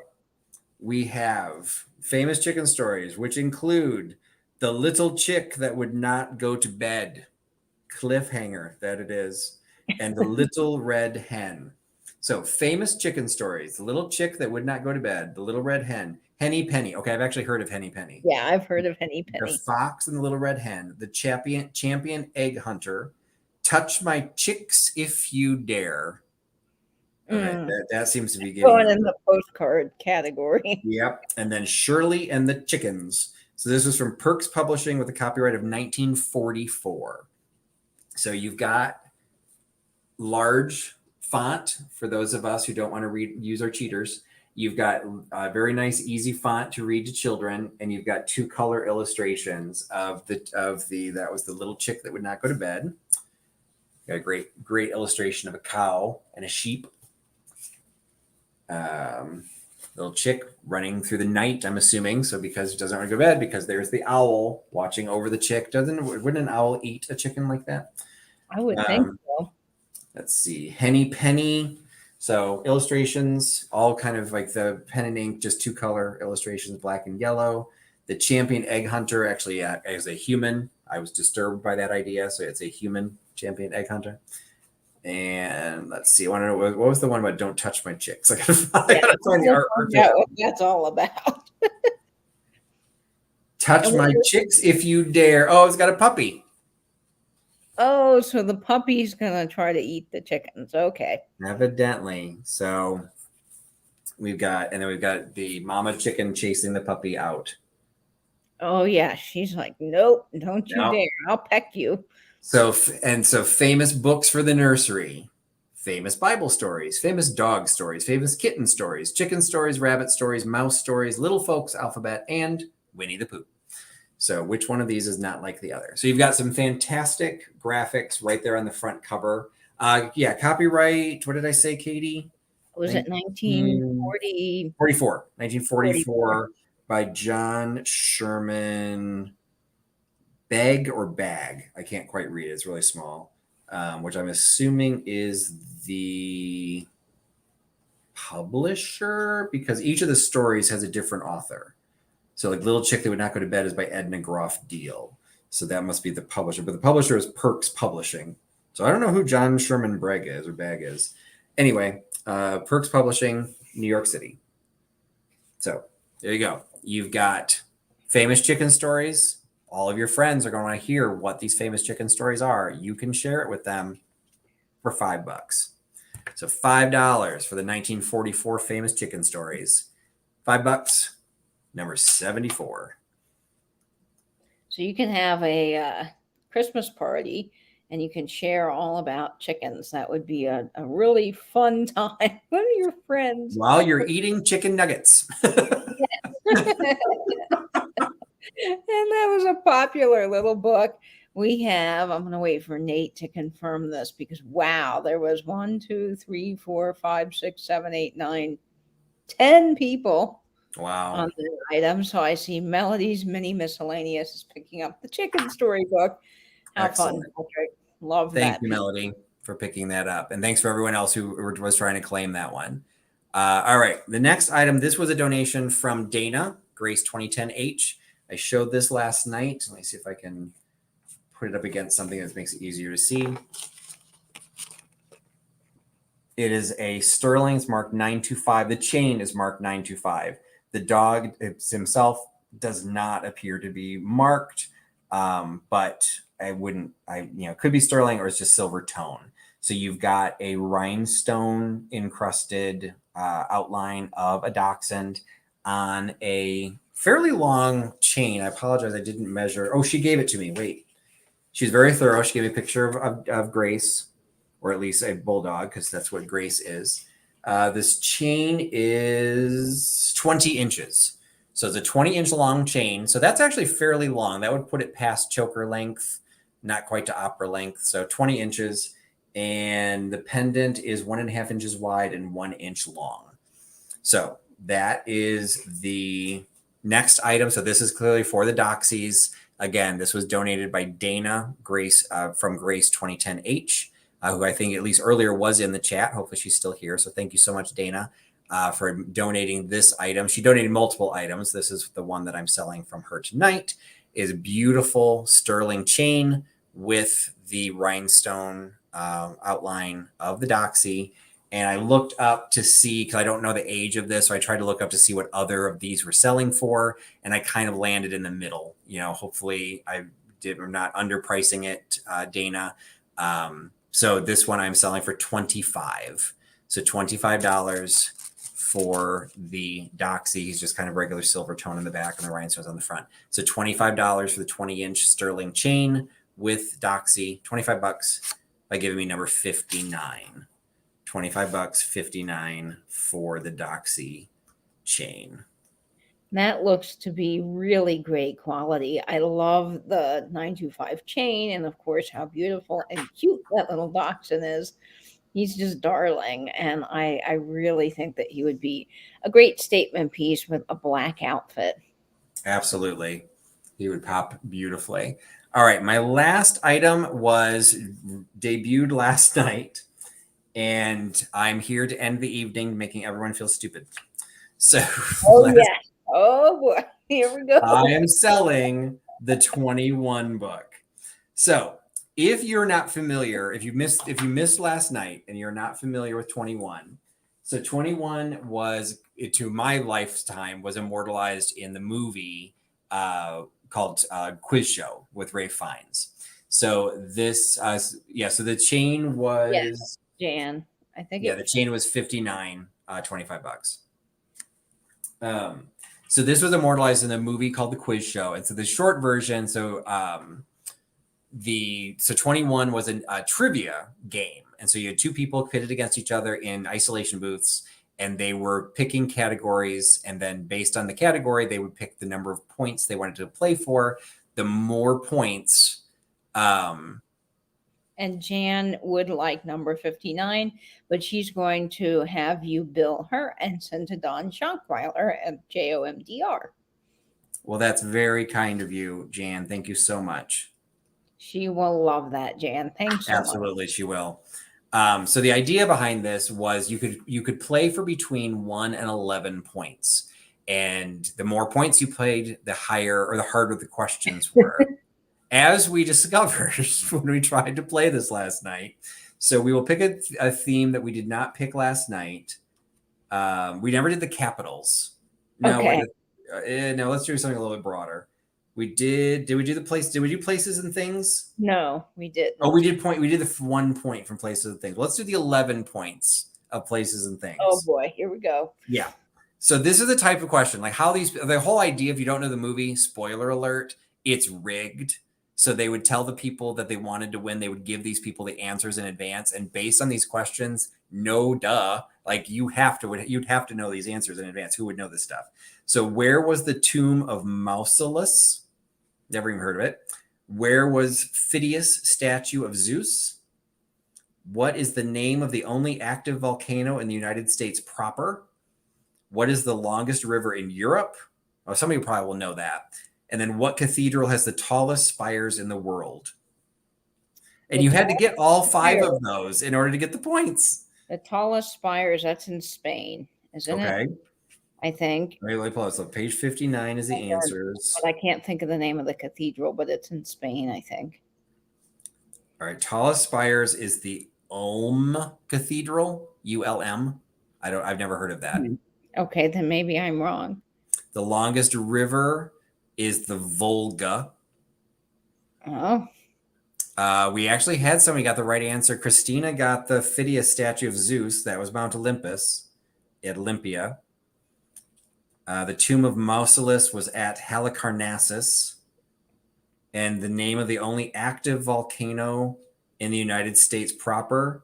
we have famous chicken stories, which include the little chick that would not go to bed, cliffhanger that it is, and the little red hen. So famous chicken stories, the little chick that would not go to bed, the little red hen, Henny Penny. Okay, I've actually heard of Henny Penny. Yeah, I've heard of Henny Penny. The fox and the little red hen, the champion egg hunter, touch my chicks if you dare. Okay, that seems to be going in the postcard category. Yep. And then Shirley and the Chickens. So this was from Perks Publishing with a copyright of 1944. So you've got large font for those of us who don't want to use our cheaters. You've got a very nice, easy font to read to children, and you've got 2 color illustrations of that was the little chick that would not go to bed. Got a great illustration of a cow and a sheep. Little chick running through the night, I'm assuming. So because it doesn't want to go to bed, because there's the owl watching over the chick. Wouldn't an owl eat a chicken like that? I would think so. Let's see. Henny Penny. So illustrations, all kind of like the pen and ink, just 2 color illustrations, black and yellow. The champion egg hunter actually as a human. I was disturbed by that idea. So it's a human champion egg hunter. And let's see. I want to know what was the one about don't touch my chicks. I gotta find the art. What that's all about. Touch my chicks if you dare. Oh, it's got a puppy. Oh, so the puppy's gonna try to eat the chickens. Okay. Evidently. So we've got the mama chicken chasing the puppy out. Oh yeah, she's like, nope, don't you dare! I'll peck you. So famous books for the nursery, famous Bible stories, famous dog stories, famous kitten stories, chicken stories, rabbit stories, mouse stories, little folks alphabet, and Winnie the Pooh. So which one of these is not like the other? So you've got some fantastic graphics right there on the front cover. Copyright. What did I say, Katie? Was it 1944? 1944 by John Sherman. Bag. I can't quite read it. It's really small, which I'm assuming is the publisher, because each of the stories has a different author. So like Little Chick That Would Not Go to Bed is by Edna Groff Deal. So that must be the publisher. But the publisher is Perks Publishing. So I don't know who John Sherman Bag is. Anyway, Perks Publishing, New York City. So there you go. You've got famous chicken stories. All of your friends are going to want to hear what these famous chicken stories are. You can share it with them for $5. So $5 for the 1944 famous chicken stories. $5. Number 74. So you can have a Christmas party and you can share all about chickens. That would be a really fun time with your friends. While you're eating chicken nuggets. And that was a popular little book. We have, I'm going to wait for Nate to confirm this because, wow, there was 1, 2, 3, 4, 5, 6, 7, 8, 9, 10 people. Wow. On the item. So I see Melody's Mini Miscellaneous is picking up the chicken story book. How Excellent. Fun, Patrick. Love that. Thank you, Melody, for picking that up. And thanks for everyone else who was trying to claim that one. All right. The next item, this was a donation from Dana, Grace 2010H. I showed this last night. Let me see if I can put it up against something that makes it easier to see. It is a sterling. It's marked 925. The chain is marked 925. The dog himself does not appear to be marked, but could be sterling or it's just silver tone. So you've got a rhinestone encrusted outline of a dachshund on a fairly long chain. I apologize, I didn't measure. Oh, she gave it to me. Wait, she's very thorough. She gave me a picture of Grace, or at least a bulldog, because that's what Grace is. This chain is 20 inches. So it's a 20-inch long chain. So that's actually fairly long. That would put it past choker length, not quite to opera length. So 20 inches. And the pendant is 1.5 inches wide and 1 inch long. So that is the next item. So this is clearly for the Doxies. Again, this was donated by Dana Grace from Grace 2010H, who I think at least earlier was in the chat. Hopefully she's still here. So thank you so much, Dana, for donating this item. She donated multiple items. This is the one that I'm selling from her tonight. Is a beautiful sterling chain with the rhinestone outline of the Doxy. And I looked up to see, because I don't know the age of this, so I tried to look up to see what other of these were selling for, and I kind of landed in the middle. Hopefully I'm not underpricing it, Dana. So this one I'm selling for $25. So $25 for the Doxy. He's just kind of regular silver tone in the back and the rhinestones on the front. So $25 for the 20-inch sterling chain with Doxy. $25 by giving me number 59. $25, 59 for the Doxy chain. That looks to be really great quality. I love the 925 chain, and of course, how beautiful and cute that little dachshund is. He's just darling, and I really think that he would be a great statement piece with a black outfit. Absolutely. He would pop beautifully. All right, my last item was debuted last night, and I'm here to end the evening making everyone feel stupid. So, Yes. Oh boy, here we go. I am selling the 21 book. So, if you're not familiar, if you missed last night and you're not familiar with 21, so 21 was, to my lifetime, was immortalized in the movie called Quiz Show with Ray Fiennes. So this, so the chain was Jan. I think the chain was $59, $25. So this was immortalized in the movie called The Quiz Show, and so the short version. So 21 was a trivia game, and so you had two people pitted against each other in isolation booths, and they were picking categories, and then based on the category, they would pick the number of points they wanted to play for. The more points. And Jan would like number 59, but she's going to have you bill her and send to Don Schonkweiler at JOMDR. Well, that's very kind of you, Jan. Thank you so much. She will love that, Jan. Thanks so much. Absolutely, she will. So the idea behind this was you could play for between 1 and 11 points. And the more points you played, the higher or the harder the questions were. As we discovered when we tried to play this last night. So we will pick a theme that we did not pick last night. We never did the capitals. No, Okay. No, let's do something a little bit broader. Did we do places and things? No, we didn't. Oh, we did the 1 point from places and things. Let's do the 11 points of places and things. Oh boy, here we go. Yeah. So this is the type of question, like the whole idea, if you don't know the movie, spoiler alert, it's rigged. So they would tell the people that they wanted to win, they would give these people the answers in advance. And based on these questions, no duh, like you'd have to know these answers in advance. Who would know this stuff? So where was the tomb of Mausolus? Never even heard of it. Where was Phidias' statue of Zeus? What is the name of the only active volcano in the United States proper? What is the longest river in Europe? Oh, some of you probably will know that. And then what cathedral has the tallest spires in the world? And you had to get all 5 of those in order to get the points. The tallest spires, that's in Spain, isn't it? Okay. I think. Let me pull it. So page 59 is the answers. But I can't think of the name of the cathedral, but it's in Spain, I think. All right. Tallest spires is the Ulm Cathedral. ULM. I've never heard of that. Okay, then maybe I'm wrong. The longest river is the Volga. Oh. We actually had somebody got the right answer. Christina got the Phidias statue of Zeus. That was Mount Olympus at Olympia. The tomb of Mausolus was at Halicarnassus. And the name of the only active volcano in the United States proper,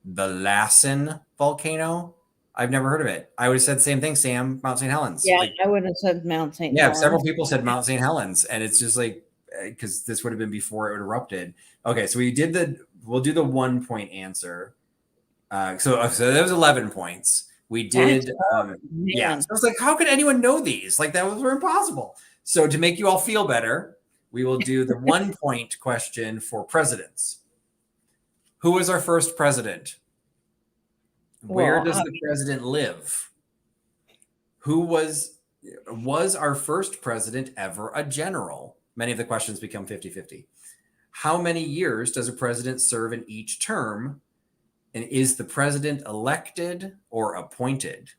the Lassen volcano. I've never heard of it. I would have said the same thing, Sam, Mount St. Helens. Yeah, I would have said Mount St. Yeah, Helens. several people said Mount St. Helens, and it's just like, because this would have been before it erupted. Okay, so we'll do the 1 point answer. So that was 11 points. We did, yeah. So I was like, how could anyone know these? Like that were impossible. So to make you all feel better, we will do the 1 point question for presidents. Who was our first president? Where does the president live? Who was our first president ever a general? Many of the questions become 50-50. How many years does a president serve in each term? And is the president elected or appointed?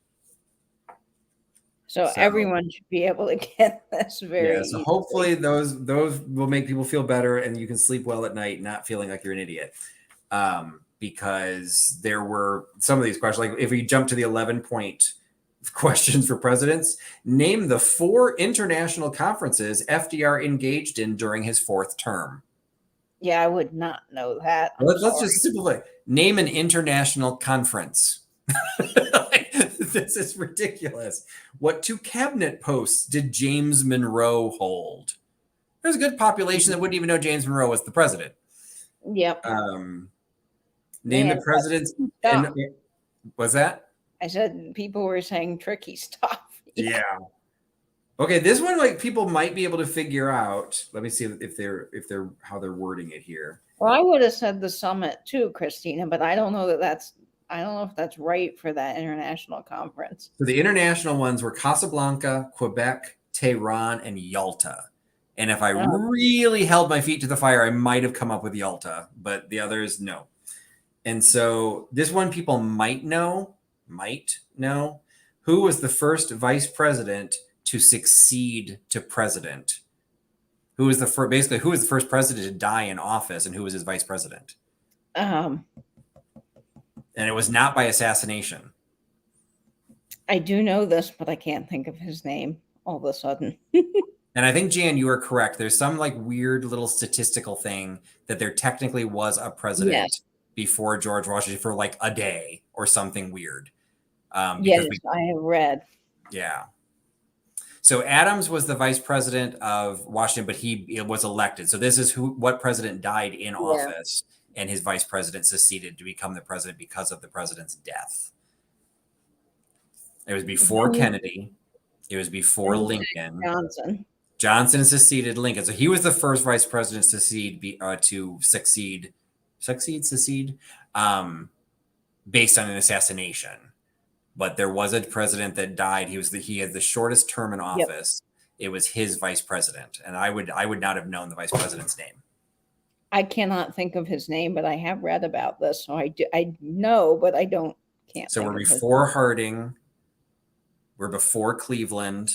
So everyone should be able to get this very easily. Hopefully those will make people feel better and you can sleep well at night, not feeling like you're an idiot. Because there were some of these questions, like if we jump to the 11-point questions for presidents, name the 4 international conferences FDR engaged in during his 4th term. Yeah, I would not know that. Let's just simplify. Name an international conference. This is ridiculous. What 2 cabinet posts did James Monroe hold? There's a good population that wouldn't even know James Monroe was the president. Yep. Name the president's. Was that? I said people were saying tricky stuff. Yeah. Okay, this one like people might be able to figure out. Let me see if they're how they're wording it here. Well, I would have said the summit too, Christina, but I don't know if that's right for that international conference. So the international ones were Casablanca, Quebec, Tehran, and Yalta. And if I really held my feet to the fire, I might have come up with Yalta, but the others, no. And so this one people might know. Who was the first vice president to succeed to president? Who was the first president to die in office, and who was his vice president? And it was not by assassination. I do know this, but I can't think of his name all of a sudden. And I think, Jan, you are correct. There's some like weird little statistical thing that there technically was a president before George Washington for like a day or something weird. Yes, I have read. Yeah. So Adams was the vice president of Washington, but he was elected. So this is what president died in office, and his vice president succeeded to become the president because of the president's death. It was before Kennedy. It was before Lincoln. Johnson succeeded Lincoln. So he was the first vice president to succeed based on an assassination. But there was a president that died. He had the shortest term in office. It was his vice president, and I would not have known the vice president's name. I cannot think of his name, but I have read about this, so I know, but I can't. So we're before Harding. We're before Cleveland.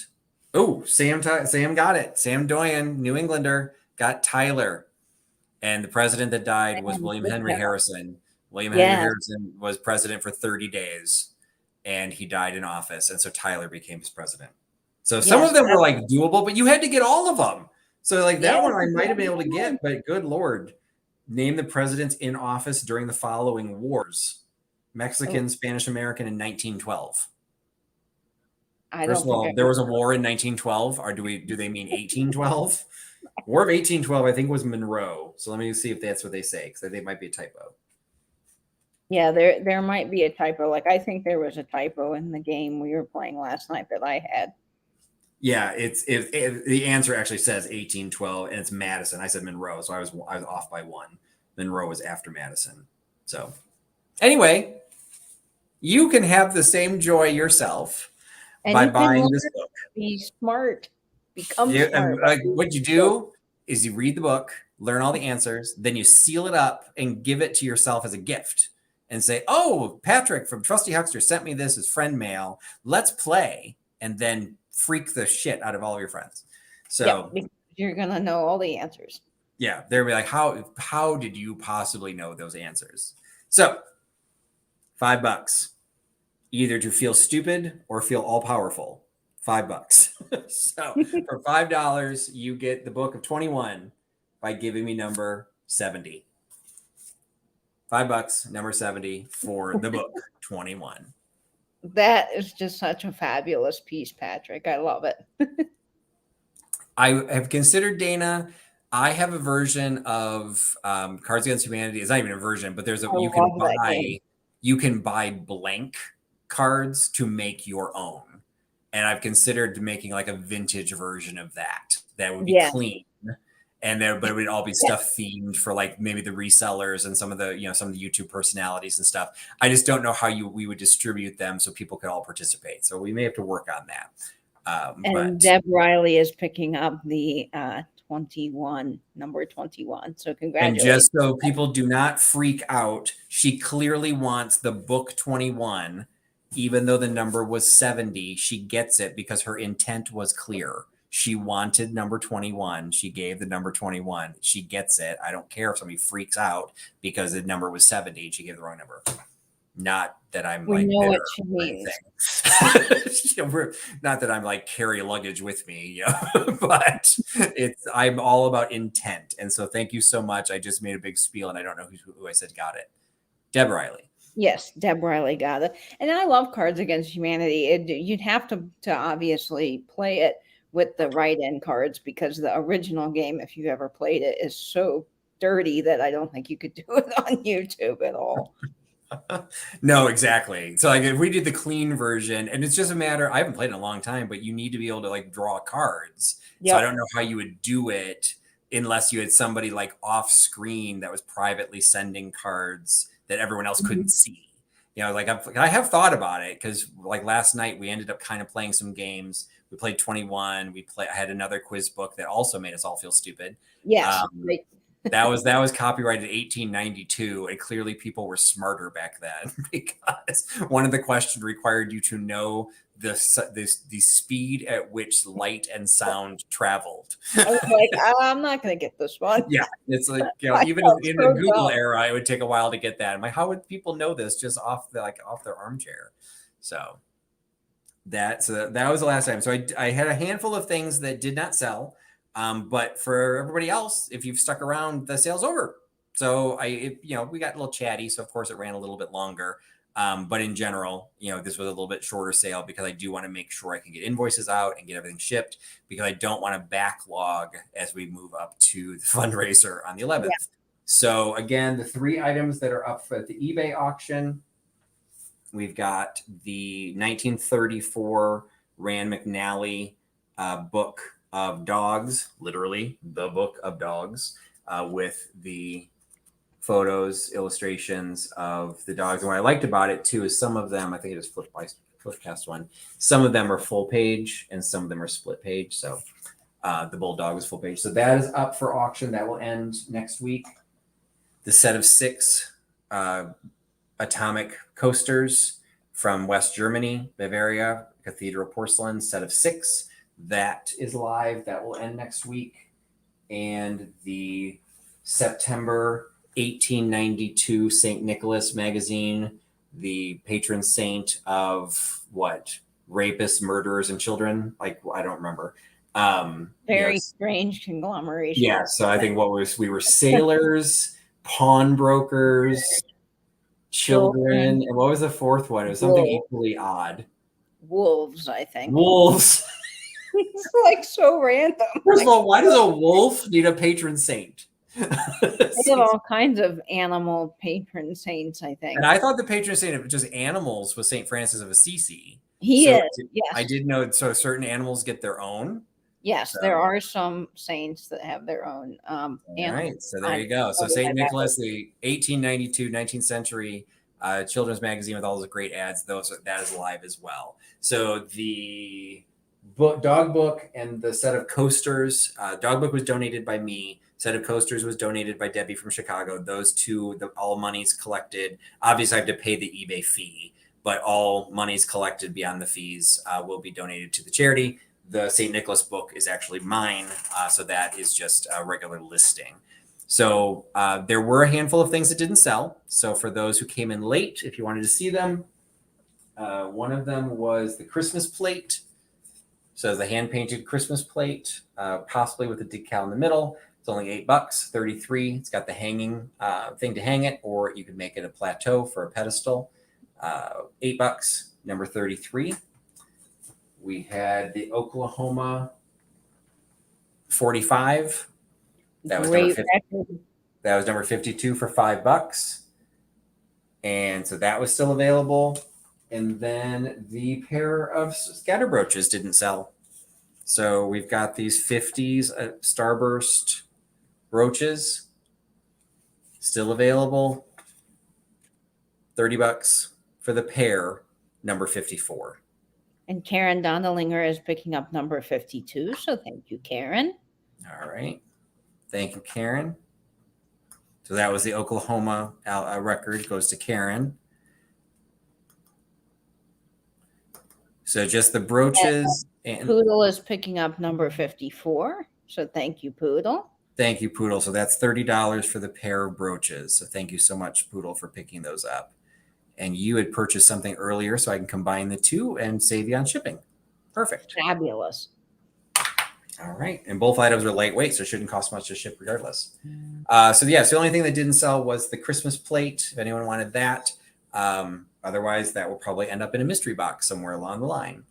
Oh, Sam got it. Sam Doyen, New Englander, got Tyler, and the president that died was William Henry Harrison. William Henry Harrison was president for 30 days. And he died in office. And so Tyler became his president. So some of them were like doable, but you had to get all of them. So like that one I might have been able to get, but good Lord. Name the presidents in office during the following wars. Mexican, Spanish American in 1912. First of all, there was a war in 1912. Or do they mean 1812? War of 1812, I think, was Monroe. So let me see if that's what they say, because they might be a typo. Yeah, there might be a typo. Like I think there was a typo in the game we were playing last night that I had. Yeah, the answer actually says 1812, and it's Madison. I said Monroe, so I was off by 1. Monroe was after Madison. So anyway, you can have the same joy yourself by buying this book. Be smart. Become smart. What you do is you read the book, learn all the answers, then you seal it up and give it to yourself as a gift. and say, oh, Patrick from Trusty Huckster sent me this as friend mail. Let's play. And then freak the shit out of all of your friends. So you're going to know all the answers. Yeah, they'll be like, how did you possibly know those answers? So $5, either to feel stupid or feel all powerful. $5. So for $5, you get the book of 21 by giving me number 70. $5, number 70 for the book 21. That is just such a fabulous piece, Patrick. I love it. I have considered, Dana, I have a version of Cards Against Humanity. It's not even a version, but there's you can buy blank cards to make your own. And I've considered making like a vintage version of that. That would be clean. And but it would all be stuff themed for like maybe the resellers and some of the YouTube personalities and stuff. I just don't know how we would distribute them so people could all participate. So we may have to work on that. And Deb Riley is picking up the number 21. So congratulations. And just so people do not freak out, she clearly wants the book 21, even though the number was 70. She gets it because her intent was clear. She wanted number 21. She gave the number 21. She gets it. I don't care if somebody freaks out because the number was 70. She gave the wrong number. Not that I'm we know what she means. Not that I'm like carry luggage with me, but I'm all about intent. And so thank you so much. I just made a big spiel and I don't know who I said got it. Deb Riley. Yes, Deb Riley got it. And I love Cards Against Humanity. You'd have to obviously play it with the write-in cards because the original game, if you ever played it, is so dirty that I don't think you could do it on YouTube at all. No, exactly. So like if we did the clean version, and it's just a matter, I haven't played in a long time, but you need to be able to like draw cards. Yep. So I don't know how you would do it unless you had somebody like off screen that was privately sending cards that everyone else couldn't see. Like I have thought about it because like last night we ended up kind of playing some games. We played 21. I had another quiz book that also made us all feel stupid. Yes. That was copyrighted 1892, and clearly people were smarter back then because one of the questions required you to know the speed at which light and sound traveled. I was like, I'm not going to get this one. Yeah, it's like even in the Google era, it would take a while to get that. I'm like, how would people know this just off their armchair? So that was the last time. So I had a handful of things that did not sell. But for everybody else, if you've stuck around, the sale's over. So we got a little chatty. So of course it ran a little bit longer. But in general, this was a little bit shorter sale because I do want to make sure I can get invoices out and get everything shipped because I don't want to backlog as we move up to the fundraiser on the 11th. Yeah. So again, the 3 items that are up for the eBay auction, we've got the 1934 Rand McNally book of dogs, literally the book of dogs, with the photos, illustrations of the dogs. And what I liked about it too is some of them, I think it is Flipcast one, some of them are full page and some of them are split page. So the bulldog is full page. So that is up for auction. That will end next week. The set of 6 atomic coasters from West Germany, Bavaria, Cathedral Porcelain, set of 6. That is live. That will end next week. And the September 1892 St. Nicholas magazine, the patron saint of rapists, murderers, and children. I don't remember. Very strange conglomeration. Yeah. So I think we were sailors, pawnbrokers, children. And what was the 4th one? It was something equally odd. Wolves, I think. Wolves. It's like so random. First of all, why does a wolf need a patron saint? They have all kinds of animal patron saints, I think. And I thought the patron saint of just animals was St. Francis of Assisi. Yes. I did know. So certain animals get their own. Yes, there are some saints that have their own. All right. So there you go. So St. Nicholas, the 1892, 19th century children's magazine with all those great ads. That is live as well. So the dog book and the set of coasters. Dog book was donated by me. set of coasters was donated by Debbie from Chicago. Those two, all monies collected. Obviously, I have to pay the eBay fee, but all monies collected beyond the fees will be donated to the charity. The St. Nicholas book is actually mine, so that is just a regular listing. So there were a handful of things that didn't sell. So for those who came in late, if you wanted to see them, one of them was the Christmas plate. So the hand-painted Christmas plate, possibly with a decal in the middle. It's only $8, 33. It's got the hanging thing to hang it, or you could make it a plateau for a pedestal. $8, number 33. We had the Oklahoma 45. That was number 50. That was number 52 for $5. And so that was still available. And then the pair of scatter brooches didn't sell. So we've got these 50s Starburst brooches still available. $30 for the pair, number 54. And Karen Dondelinger is picking up number 52. So thank you, Karen. All right. Thank you, Karen. So that was the Oklahoma record, goes to Karen. So just the brooches. And Poodle is picking up number 54. So thank you, Poodle. Thank you, Poodle. So that's $30 for the pair of brooches. So thank you so much, Poodle, for picking those up. And you had purchased something earlier, so I can combine the two and save you on shipping. Perfect. Fabulous. All right. And both items are lightweight, so it shouldn't cost much to ship regardless. So the only thing that didn't sell was the Christmas plate, if anyone wanted that. Otherwise, that will probably end up in a mystery box somewhere along the line.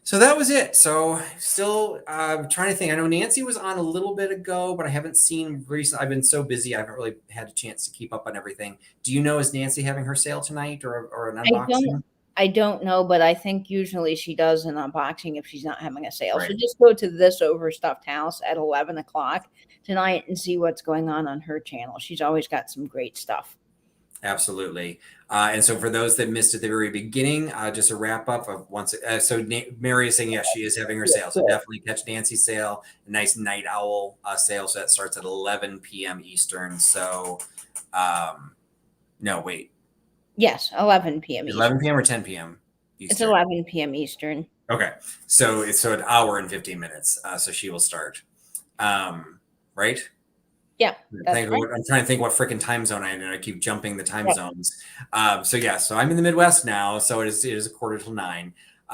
So that was it. So still trying to think. I know Nancy was on a little bit ago, but I haven't seen recently. I've been so busy. I haven't really had a chance to keep up on everything. Do you know, is Nancy having her sale tonight or an unboxing? I don't know, but I think usually she does an unboxing if she's not having a sale. Right. So just go to This Overstuffed House at 11 o'clock tonight and see what's going on her channel. She's always got some great stuff. Absolutely. And so for those that missed at the very beginning, just a wrap up of once. So Mary is saying, yes, she is having her sale. So definitely catch Nancy's sale, a nice night owl sale. So that starts at 11 p.m. Eastern. So no, wait. Yes, 11 p.m. 11 p.m. or 10 p.m. Eastern? It's 11 p.m. Eastern. Okay. So it's an hour and 15 minutes. So she will start. Right? Yeah. I'm trying to think what freaking time zone I'm in. I keep jumping the time zones. So I'm in the Midwest now. So it is 8:45.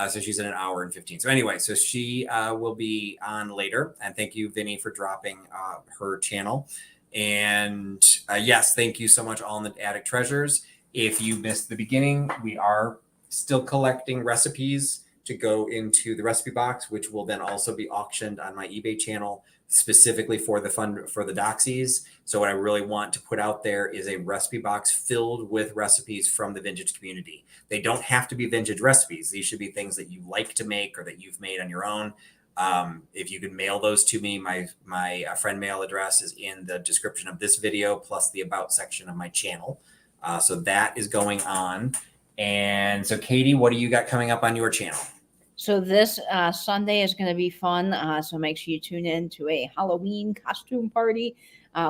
So she's in an hour and 15. So anyway, so she will be on later. And thank you, Vinny, for dropping her channel. And yes, thank you so much, All in the Attic Treasures. If you missed the beginning, we are still collecting recipes to go into the recipe box, which will then also be auctioned on my eBay channel specifically for the Doxies. So what I really want to put out there is a recipe box filled with recipes from the vintage community. They don't have to be vintage recipes. These should be things that you like to make or that you've made on your own. If you can mail those to me, my friend mail address is in the description of this video, plus the about section of my channel. So that is going on. And so Katie, what do you got coming up on your channel? So this Sunday is going to be fun. So make sure you tune in to a Halloween costume party.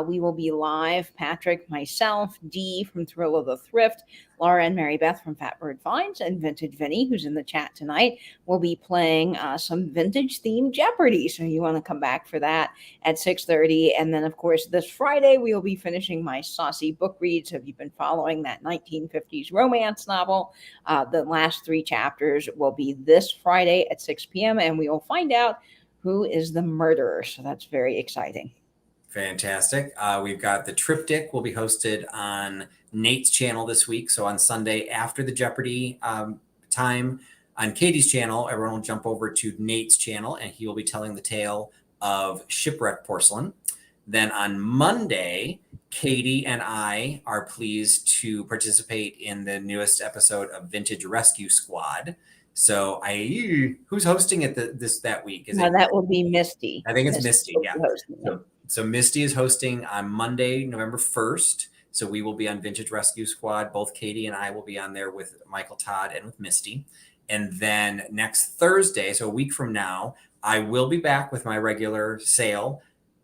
We will be live. Patrick, myself, Dee from Thrill of the Thrift, Laura and Mary Beth from Fatbird Finds, and Vintage Vinny, who's in the chat tonight, will be playing some vintage-themed Jeopardy. So you want to come back for that at 6:30. And then, of course, this Friday, we will be finishing my saucy book reads. Have you been following that 1950s romance novel? The last 3 chapters will be this Friday at 6 p.m., and we will find out who is the murderer. So that's very exciting. Fantastic. We've got the Triptych will be hosted on Nate's channel this week. So on Sunday after the Jeopardy time on Katie's channel, everyone will jump over to Nate's channel and he will be telling the tale of shipwreck porcelain. Then on Monday, Katie and I are pleased to participate in the newest episode of Vintage Rescue Squad. So who's hosting it that week? That will be Misty. I think it's Misty. Yeah. So Misty is hosting on Monday, November 1st. So we will be on Vintage Rescue Squad. Both Katie and I will be on there with Michael Todd and with Misty. And then next Thursday, so a week from now, I will be back with my regular sale.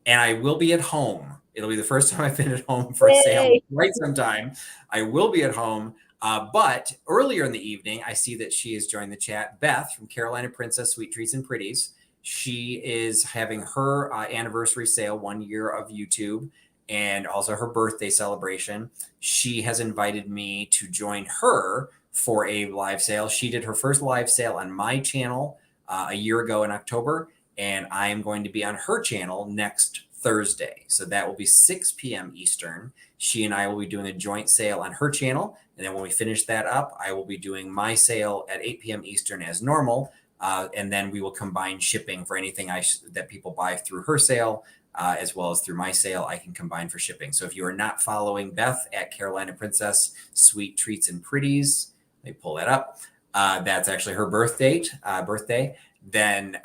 and I will be at home. It'll be the first time I've been at home for a sale in quite some time. I will be at home. But earlier in the evening, I see that she has joined the chat. Beth from Carolina Princess Sweet Treats and Pretties. She is having her anniversary sale, 1 year of YouTube, and also her birthday celebration. She has invited me to join her for a live sale. She did her first live sale on my channel a year ago in October, and I am going to be on her channel next Thursday. So that will be 6 p.m. Eastern. She and I will be doing a joint sale on her channel. And then when we finish that up, I will be doing my sale at 8 p.m. Eastern as normal. And then we will combine shipping for anything that people buy through her sale, as well as through my sale. I can combine for shipping. So if you are not following Beth at Carolina Princess Sweet Treats and Pretties, let me pull that up. That's actually her birthday. Then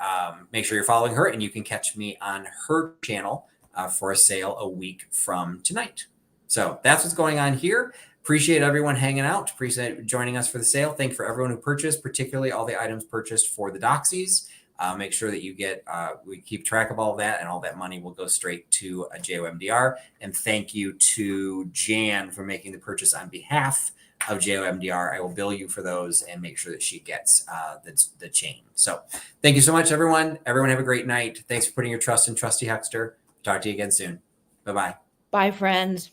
make sure you're following her, and you can catch me on her channel for a sale a week from tonight. So that's what's going on here. Appreciate everyone hanging out. Appreciate joining us for the sale. Thank you for everyone who purchased, particularly all the items purchased for the Doxies. Make sure that you get, we keep track of all of that, and all that money will go straight to a JOMDR. And thank you to Jan for making the purchase on behalf of JOMDR. I will bill you for those and make sure that she gets the chain. So thank you so much, everyone. Everyone have a great night. Thanks for putting your trust in Trusty Huckster. Talk to you again soon. Bye-bye. Bye, friends.